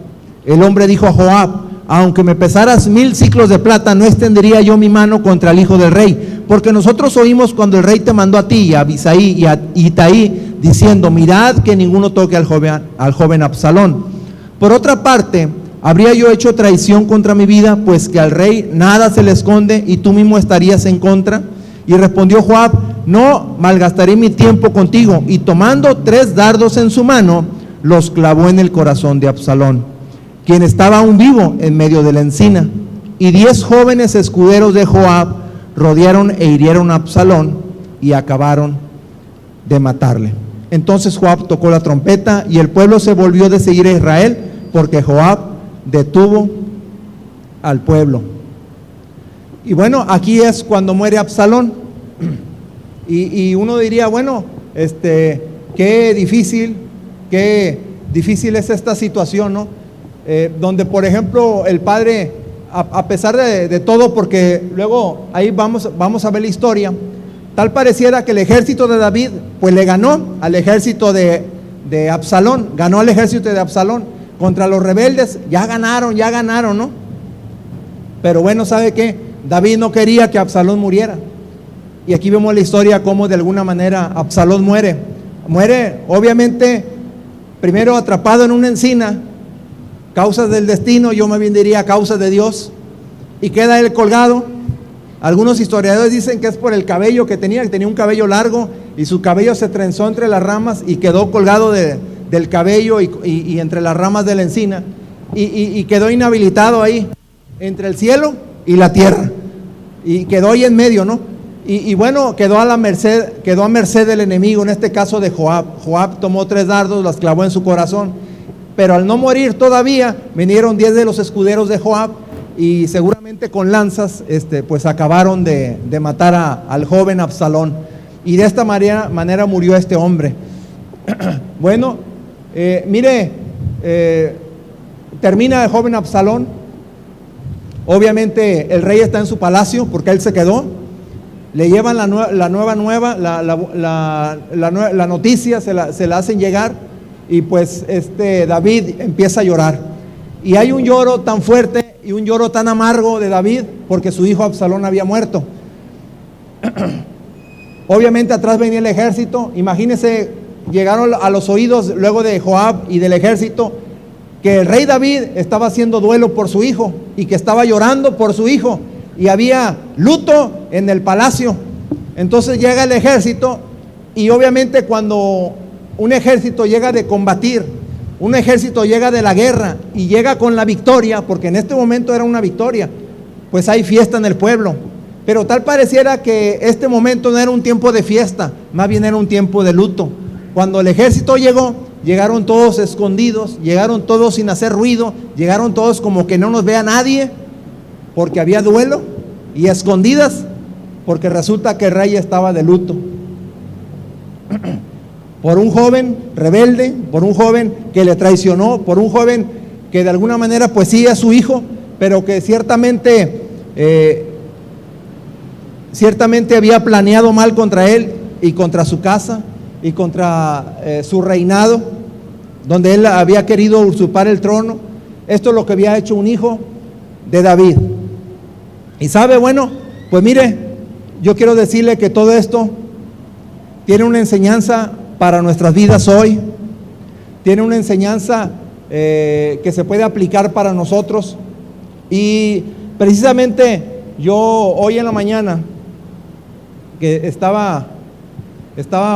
El hombre dijo a Joab: aunque me pesaras 1000 siclos de plata, no extendería yo mi mano contra el hijo del rey, porque nosotros oímos cuando el rey te mandó a ti y a Abisai y a Itaí, diciendo: mirad que ninguno toque al joven Absalón. Por otra parte, ¿habría yo hecho traición contra mi vida? Pues que al rey nada se le esconde y tú mismo estarías en contra. Y respondió Joab: no malgastaré mi tiempo contigo. Y tomando 3 dardos en su mano, los clavó en el corazón de Absalón, quien estaba aún vivo en medio de la encina. Y 10 jóvenes escuderos de Joab rodearon e hirieron a Absalón y acabaron de matarle. Entonces Joab tocó la trompeta y el pueblo se volvió de seguir a Israel, porque Joab detuvo al pueblo. Y bueno, aquí es cuando muere Absalón. Y uno diría, bueno, qué difícil es esta situación, ¿no? Donde, por ejemplo, el padre, a pesar de todo, porque luego ahí vamos a ver la historia, tal pareciera que el ejército de David, pues le ganó al ejército de Absalón, ganó al ejército de Absalón contra los rebeldes. Ya ganaron, ¿no? Pero bueno, ¿sabe qué? David no quería que Absalón muriera. Y aquí vemos la historia cómo de alguna manera Absalón muere, obviamente, primero atrapado en una encina, causas del destino, yo más bien diría causas de Dios, y queda él colgado. Algunos historiadores dicen que es por el cabello que tenía un cabello largo, y su cabello se trenzó entre las ramas y quedó colgado del cabello y entre las ramas de la encina, y quedó inhabilitado ahí, entre el cielo y la tierra, y quedó ahí en medio, ¿no? Y bueno, quedó a merced del enemigo, en este caso de Joab. Joab tomó 3 dardos, las clavó en su corazón, pero al no morir todavía, vinieron 10 de los escuderos de Joab y seguramente con lanzas, pues acabaron de matar al joven Absalón. Y de esta manera murió este hombre. Bueno, mire, termina el joven Absalón. Obviamente el rey está en su palacio porque él se quedó. Le llevan la noticia, se la hacen llegar, y pues David empieza a llorar. Y hay un lloro tan fuerte y un lloro tan amargo de David porque su hijo Absalón había muerto. Obviamente atrás venía el ejército. Imagínense, llegaron a los oídos luego de Joab y del ejército que el rey David estaba haciendo duelo por su hijo y que estaba llorando por su hijo, y había luto en el palacio. Entonces llega el ejército, y obviamente cuando un ejército llega de combatir, un ejército llega de la guerra y llega con la victoria, porque en este momento era una victoria, pues hay fiesta en el pueblo. Pero tal pareciera que este momento no era un tiempo de fiesta, más bien era un tiempo de luto. Cuando el ejército llegó, llegaron todos escondidos, llegaron todos sin hacer ruido, llegaron todos como que no nos vea nadie, porque había duelo, y escondidas, porque resulta que el rey estaba de luto. Por un joven rebelde, por un joven que le traicionó, por un joven que de alguna manera pues sí es su hijo, pero que ciertamente había planeado mal contra él y contra su casa y contra su reinado, donde él había querido usurpar el trono. Esto es lo que había hecho un hijo de David. Y sabe, bueno, pues mire, yo quiero decirle que todo esto tiene una enseñanza para nuestras vidas hoy, tiene una enseñanza que se puede aplicar para nosotros. Y precisamente yo hoy en la mañana que estaba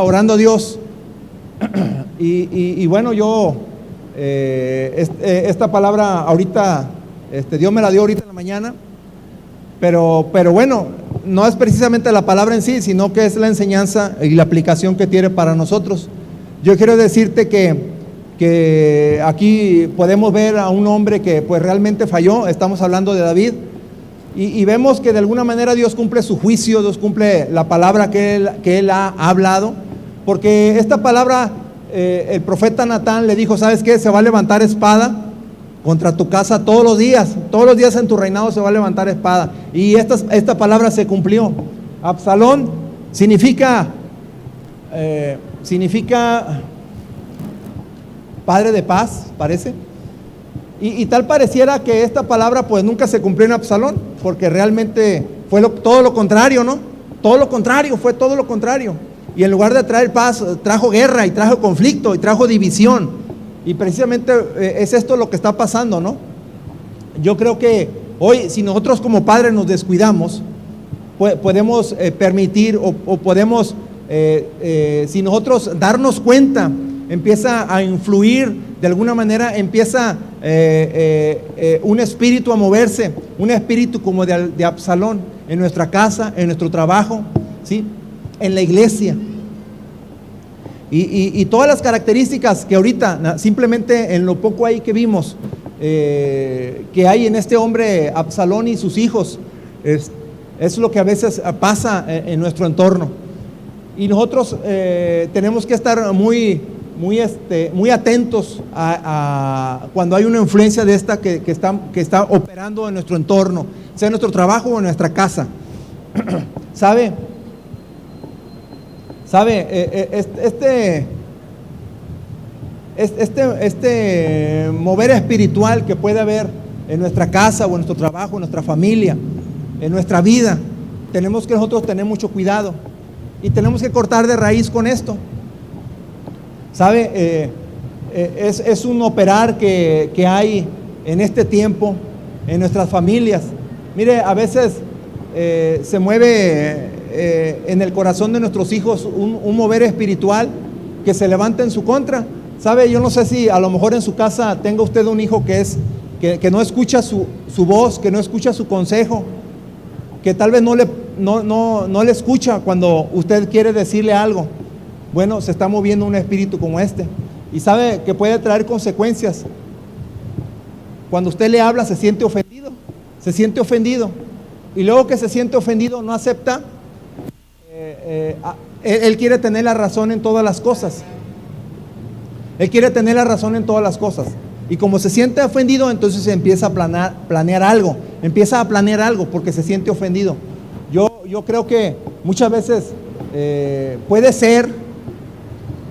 orando a Dios, y bueno, yo esta palabra ahorita Dios me la dio ahorita en la mañana, pero bueno, no es precisamente la palabra en sí, sino que es la enseñanza y la aplicación que tiene para nosotros. Yo quiero decirte que aquí podemos ver a un hombre que pues realmente falló. Estamos hablando de David, y vemos que de alguna manera Dios cumple su juicio, Dios cumple la palabra que él ha hablado, porque esta palabra el profeta Natán le dijo: ¿sabes qué? Se va a levantar espada contra tu casa todos los días en tu reinado se va a levantar espada. Y esta palabra se cumplió. Absalón significa padre de paz, parece. Y tal pareciera que esta palabra pues nunca se cumplió en Absalón, porque realmente fue todo lo contrario, ¿no? Fue todo lo contrario. Y en lugar de traer paz, trajo guerra y trajo conflicto y trajo división. Y precisamente es esto lo que está pasando, ¿no? Yo creo que hoy, si nosotros como padres nos descuidamos, podemos permitir o podemos, si nosotros darnos cuenta, empieza a influir de alguna manera, empieza un espíritu a moverse, un espíritu como de Absalón en nuestra casa, en nuestro trabajo, ¿sí? En la iglesia. Y todas las características que ahorita, simplemente en lo poco ahí que vimos, que hay en este hombre Absalón y sus hijos, es lo que a veces pasa en nuestro entorno. Y nosotros tenemos que estar muy atentos a cuando hay una influencia de esta que está operando en nuestro entorno, sea en nuestro trabajo o en nuestra casa. ¿Sabe? Este mover espiritual que puede haber en nuestra casa o en nuestro trabajo, en nuestra familia, en nuestra vida, tenemos que nosotros tener mucho cuidado y tenemos que cortar de raíz con esto. ¿Sabe? Es un operar que hay en este tiempo en nuestras familias. Mire, a veces se mueve en el corazón de nuestros hijos un mover espiritual que se levanta en su contra. ¿Sabe? Yo no sé si a lo mejor en su casa tenga usted un hijo que no escucha su voz, que no escucha su consejo, que tal vez no le escucha cuando usted quiere decirle algo. Bueno, se está moviendo un espíritu como este, y sabe que puede traer consecuencias. Cuando usted le habla se siente ofendido, se siente ofendido, y luego que se siente ofendido no acepta, él quiere tener la razón en todas las cosas. Él quiere tener la razón en todas las cosas. Y como se siente ofendido, entonces empieza a planear algo. Empieza a planear algo porque se siente ofendido. Yo creo que muchas veces puede ser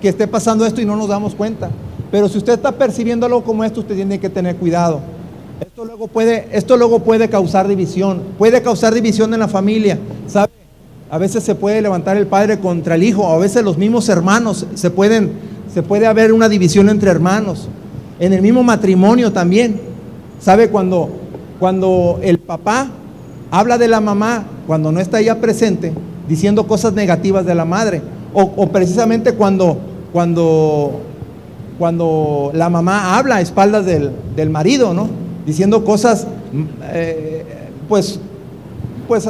que esté pasando esto y no nos damos cuenta. Pero si usted está percibiendo algo como esto, usted tiene que tener cuidado. Esto luego puede causar división. Puede causar división en la familia. ¿Sabe? A veces se puede levantar el padre contra el hijo. A veces los mismos hermanos se puede haber una división entre hermanos. En el mismo matrimonio también. ¿Sabe? Cuando el papá habla de la mamá, cuando no está ella presente, diciendo cosas negativas de la madre. O precisamente cuando la mamá habla a espaldas del marido, ¿no? Diciendo cosas, pues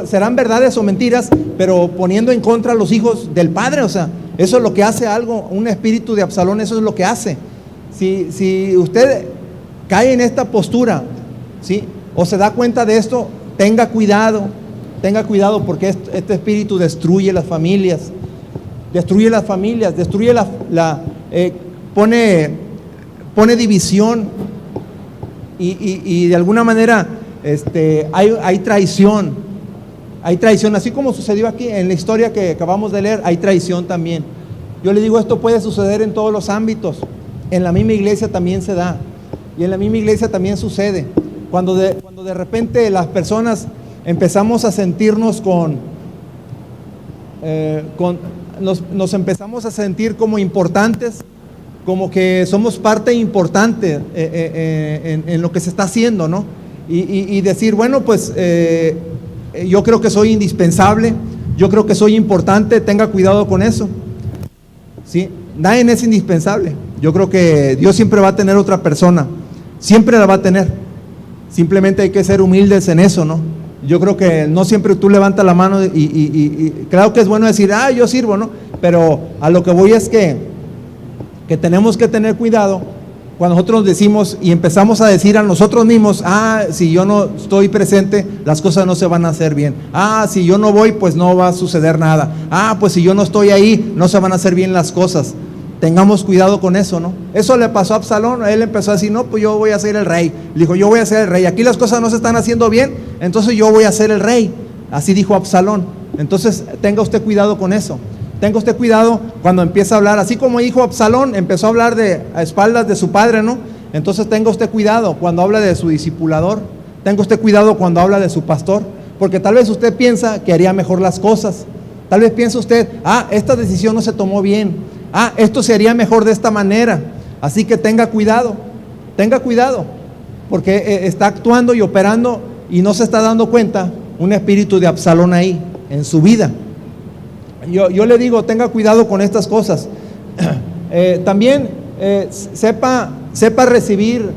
serán verdades o mentiras, pero poniendo en contra a los hijos del padre. O sea, eso es lo que hace un espíritu de Absalón, eso es lo que hace. Si usted cae en esta postura, ¿sí?, o se da cuenta de esto, tenga cuidado porque este espíritu destruye las familias, pone división y de alguna manera hay traición, así como sucedió aquí en la historia que acabamos de leer. Hay traición también. Yo le digo, esto puede suceder en todos los ámbitos. En la misma iglesia también se da, y en la misma iglesia también sucede. Cuando de repente las personas empezamos a sentirnos nos empezamos a sentir como importantes, como que somos parte importante en lo que se está haciendo, ¿no? Y decir, bueno, pues yo creo que soy indispensable, yo creo que soy importante, tenga cuidado con eso, ¿sí? Nadie es indispensable. Yo creo que Dios siempre va a tener otra persona, siempre la va a tener. Simplemente hay que ser humildes en eso, ¿no? Yo creo que no siempre tú levantas la mano y claro que es bueno decir, yo sirvo, ¿no? Pero a lo que voy es que tenemos que tener cuidado cuando nosotros decimos y empezamos a decir a nosotros mismos, si yo no estoy presente, las cosas no se van a hacer bien. Si yo no voy, pues no va a suceder nada. Pues si yo no estoy ahí, no se van a hacer bien las cosas. Tengamos cuidado con eso, ¿no? Eso le pasó a Absalón. Él empezó a decir, no, pues yo voy a ser el rey. Le dijo, yo voy a ser el rey. Aquí las cosas no se están haciendo bien, entonces yo voy a ser el rey. Así dijo Absalón. Entonces tenga usted cuidado con eso. Tenga usted cuidado cuando empieza a hablar, así como dijo Absalón, empezó a hablar a espaldas de su padre, ¿no? Entonces tenga usted cuidado cuando habla de su discipulador. Tenga usted cuidado cuando habla de su pastor, porque tal vez usted piensa que haría mejor las cosas. Tal vez piensa usted, esta decisión no se tomó bien. Esto se haría mejor de esta manera. Así que tenga cuidado, porque está actuando y operando y no se está dando cuenta un espíritu de Absalón ahí en su vida. Yo le digo, tenga cuidado con estas cosas. También sepa recibir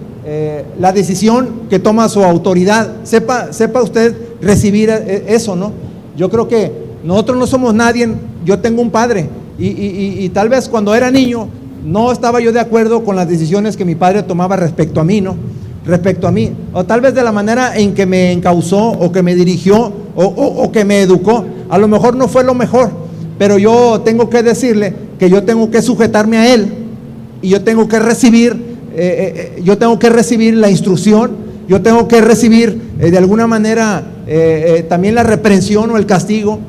la decisión que toma su autoridad. Sepa usted recibir eso, ¿no? Yo creo que nosotros no somos nadie. Yo tengo un padre y tal vez cuando era niño no estaba yo de acuerdo con las decisiones que mi padre tomaba respecto a mí, ¿no? O tal vez de la manera en que me encauzó o que me dirigió o que me educó. A lo mejor no fue lo mejor, pero yo tengo que decirle que yo tengo que sujetarme a él y yo tengo que recibir la instrucción, yo tengo que recibir de alguna manera también la reprensión o el castigo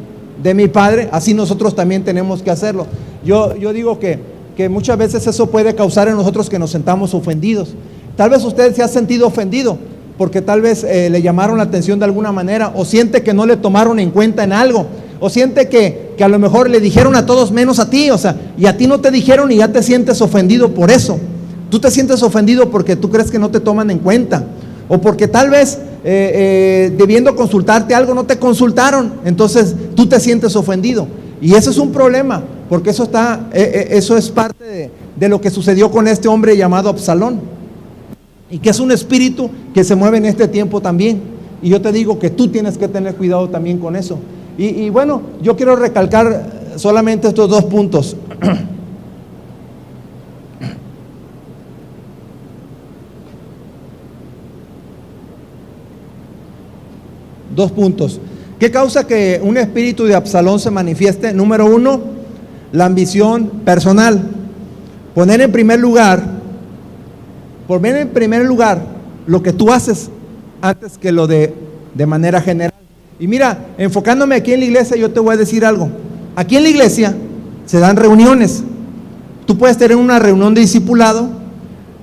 de mi padre. Así nosotros también tenemos que hacerlo. Yo digo que muchas veces eso puede causar en nosotros que nos sentamos ofendidos. Tal vez usted se ha sentido ofendido porque tal vez le llamaron la atención de alguna manera, o siente que no le tomaron en cuenta en algo, o siente que a lo mejor le dijeron a todos menos a ti, o sea, y a ti no te dijeron y ya te sientes ofendido por eso. Tú te sientes ofendido porque tú crees que no te toman en cuenta, o porque tal vez debiendo consultarte algo no te consultaron, entonces tú te sientes ofendido. Y eso es un problema, porque eso es parte de lo que sucedió con este hombre llamado Absalón, y que es un espíritu que se mueve en este tiempo también. Y yo te digo que tú tienes que tener cuidado también con eso. Y bueno, yo quiero recalcar solamente estos dos puntos. 2 puntos. ¿Qué causa que un espíritu de Absalón se manifieste? Número 1, la ambición personal. Poner en primer lugar lo que tú haces antes que lo de manera general. Y mira, enfocándome aquí en la iglesia, yo te voy a decir algo. Aquí en la iglesia se dan reuniones. Tú puedes tener una reunión de discipulado,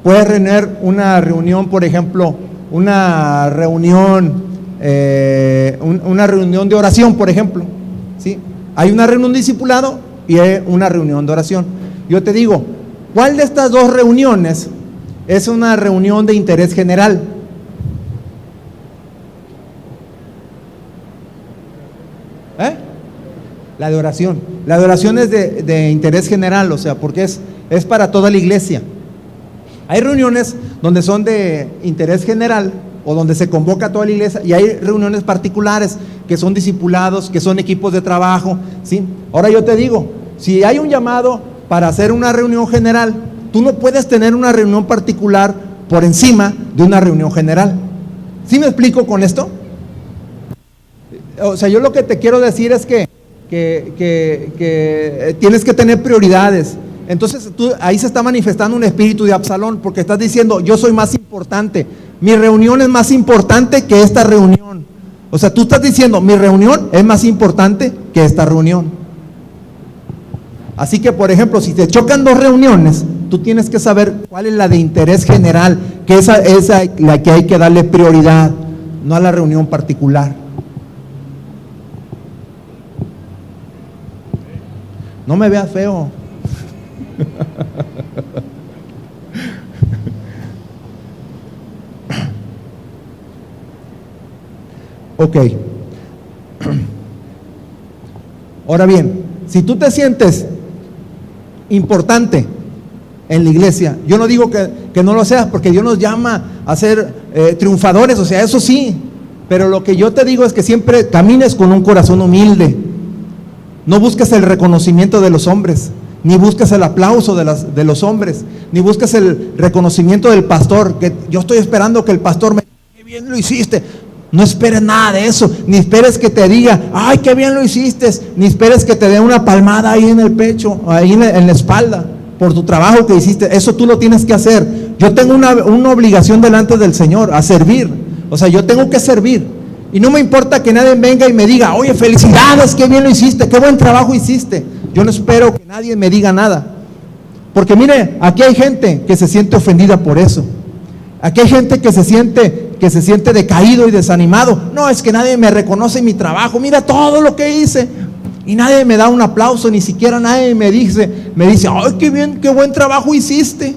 puedes tener una reunión, por ejemplo, una reunión de oración, por ejemplo, ¿sí? Hay una reunión de discipulado y hay una reunión de oración. Yo te digo, ¿cuál de estas 2 reuniones es una reunión de interés general? La de oración. La de oración es de interés general, o sea, porque es para toda la iglesia. Hay reuniones donde son de interés general o donde se convoca a toda la iglesia, y hay reuniones particulares que son discipulados, que son equipos de trabajo, ¿sí? Ahora yo te digo, si hay un llamado para hacer una reunión general, tú no puedes tener una reunión particular por encima de una reunión general. ¿Sí me explico con esto? O sea, yo lo que te quiero decir es que tienes que tener prioridades. Entonces ahí se está manifestando un espíritu de Absalón, porque estás diciendo, yo soy más importante, mi reunión es más importante que esta reunión. O sea, tú estás diciendo, mi reunión es más importante que esta reunión. Así que, por ejemplo, si te chocan 2 reuniones, tú tienes que saber cuál es la de interés general, que esa es la que hay que darle prioridad, no a la reunión particular. No me veas feo. Ok. Ahora bien, si tú te sientes importante en la iglesia, yo no digo que no lo seas, porque Dios nos llama a ser triunfadores, o sea, eso sí, pero lo que yo te digo es que siempre camines con un corazón humilde. No busques el reconocimiento de los hombres, ni busques el aplauso de los hombres, ni busques el reconocimiento del pastor, que yo estoy esperando que el pastor me diga, qué bien lo hiciste. No esperes nada de eso, ni esperes que te diga, ay, qué bien lo hiciste, ni esperes que te dé una palmada ahí en el pecho, ahí en la espalda, por tu trabajo que hiciste. Eso tú lo tienes que hacer. Yo tengo una obligación delante del Señor, a servir. O sea, yo tengo que servir. Y no me importa que nadie venga y me diga, oye, felicidades, qué bien lo hiciste, qué buen trabajo hiciste. Yo no espero que nadie me diga nada. Porque mire, aquí hay gente que se siente ofendida por eso. Aquí hay gente que se siente decaído y desanimado. No, es que nadie me reconoce mi trabajo. Mira todo lo que hice. Y nadie me da un aplauso, ni siquiera nadie me dice, ay, qué bien, qué buen trabajo hiciste.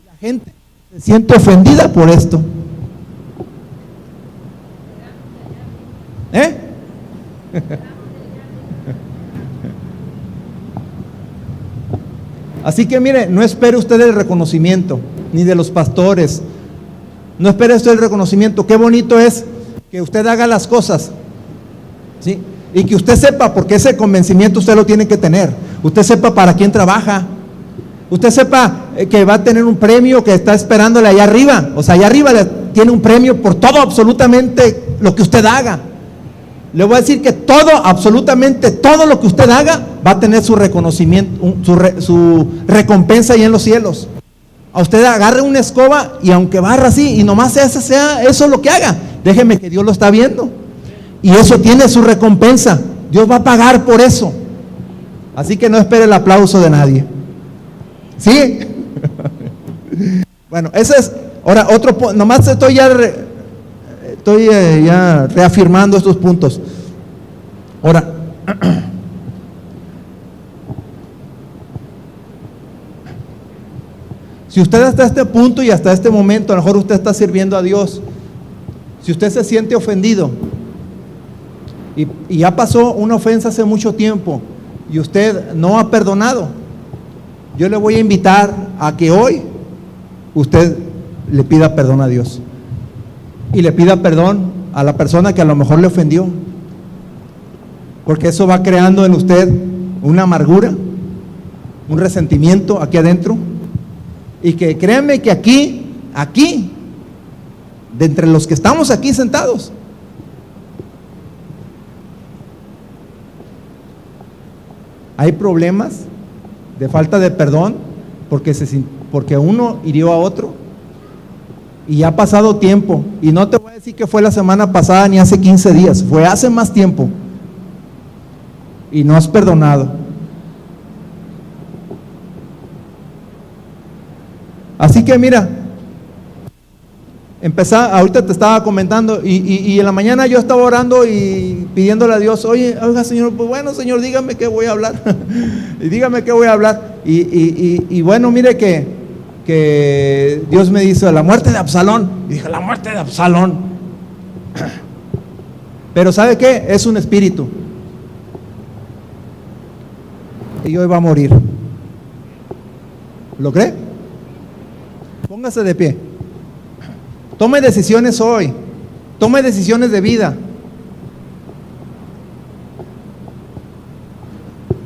La gente se siente ofendida por esto. Así que mire, no espere usted el reconocimiento, ni de los pastores. No espere usted el reconocimiento. Qué bonito es que usted haga las cosas, ¿sí? Y que usted sepa, porque ese convencimiento usted lo tiene que tener. Usted sepa para quién trabaja. Usted sepa que va a tener un premio que está esperándole allá arriba. O sea, allá arriba tiene un premio por todo, absolutamente lo que usted haga. Le voy a decir que todo, absolutamente todo lo que usted haga va a tener su reconocimiento, su recompensa ahí en los cielos. A usted agarre una escoba y aunque barra así y nomás sea eso lo que haga, déjeme que Dios lo está viendo. Y eso tiene su recompensa. Dios va a pagar por eso. Así que no espere el aplauso de nadie. ¿Sí? Bueno, ese es, ahora otro punto, nomás estoy ya reafirmando estos puntos. Ahora, si usted hasta este punto y hasta este momento, a lo mejor usted está sirviendo a Dios, si usted se siente ofendido y ya pasó una ofensa hace mucho tiempo y usted no ha perdonado, yo le voy a invitar a que hoy usted le pida perdón a Dios y le pida perdón a la persona que a lo mejor le ofendió, porque eso va creando en usted una amargura, un resentimiento aquí adentro. Y que créanme que aquí, de entre los que estamos aquí sentados, hay problemas de falta de perdón porque uno hirió a otro y ya ha pasado tiempo. Y no te voy a decir que fue la semana pasada ni hace 15 días, fue hace más tiempo y no has perdonado. Así que mira, ahorita te estaba comentando y en la mañana yo estaba orando y pidiéndole a Dios, oiga Señor, pues bueno Señor, dígame qué voy a hablar. Y dígame qué voy a hablar. Y bueno, mire que Dios me dice, la muerte de Absalón. Y dije, la muerte de Absalón. Pero ¿sabe qué? Es un espíritu. Y hoy va a morir. ¿Lo cree? Póngase de pie. Tome decisiones hoy. Tome decisiones de vida.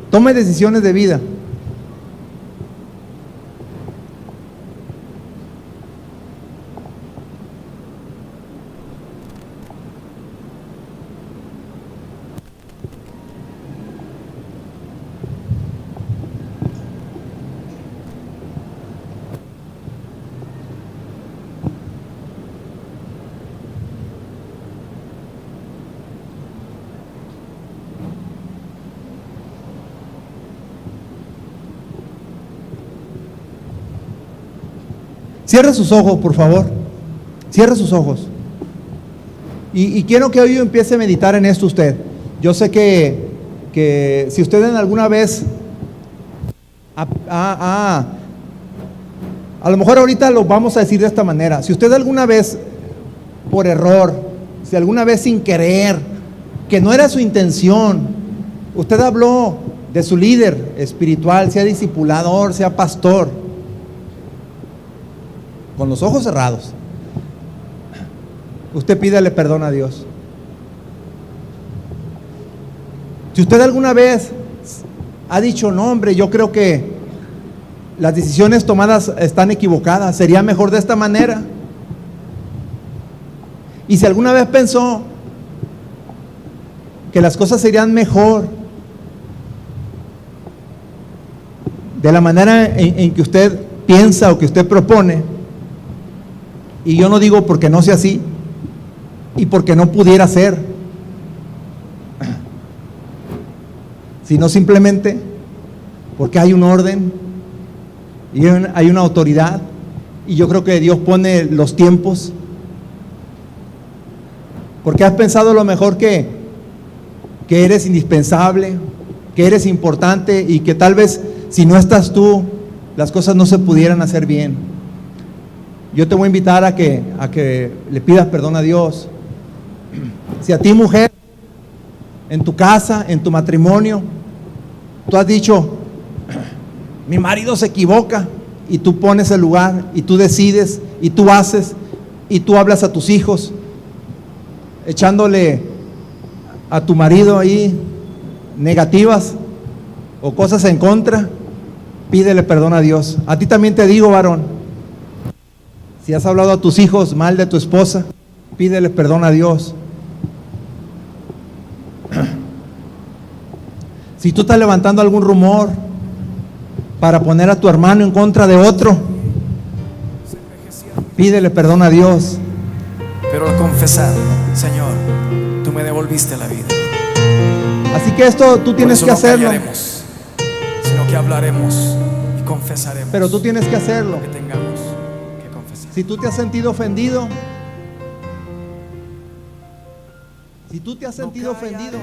Tome decisiones de vida. Cierre sus ojos, por favor. Cierre sus ojos. Y quiero que hoy empiece a meditar en esto usted. Yo sé que si usted en alguna vez a lo mejor ahorita lo vamos a decir de esta manera. Si usted alguna vez por error, si alguna vez sin querer, que no era su intención, usted habló de su líder espiritual, sea discipulador, sea pastor, con los ojos cerrados, usted pídale perdón a Dios. Si usted alguna vez ha dicho, no hombre, yo creo que las decisiones tomadas están equivocadas, sería mejor de esta manera. Y si alguna vez pensó que las cosas serían mejor de la manera en que usted piensa o que usted propone, y yo no digo porque no sea así y porque no pudiera ser, sino simplemente porque hay un orden y hay una autoridad, y yo creo que Dios pone los tiempos, porque has pensado a lo mejor que eres indispensable, que eres importante y que tal vez si no estás tú, las cosas no se pudieran hacer bien. Yo te voy a invitar a que le pidas perdón a Dios. Si a ti, mujer, en tu casa, en tu matrimonio, tú has dicho, mi marido se equivoca, y tú pones el lugar, y tú decides, y tú haces, y tú hablas a tus hijos, echándole a tu marido ahí negativas o cosas en contra, pídele perdón a Dios. A ti también te digo, varón, si has hablado a tus hijos mal de tu esposa, pídele perdón a Dios. Si tú estás levantando algún rumor para poner a tu hermano en contra de otro, pídele perdón a Dios. Pero al confesar, Señor, tú me devolviste la vida. Así que esto tú tienes que hacerlo. No callaremos, sino que hablaremos y confesaremos. Pero tú tienes que hacerlo. Lo que tengamos que confesar. Si tú te has sentido ofendido, si tú te has sentido ofendido,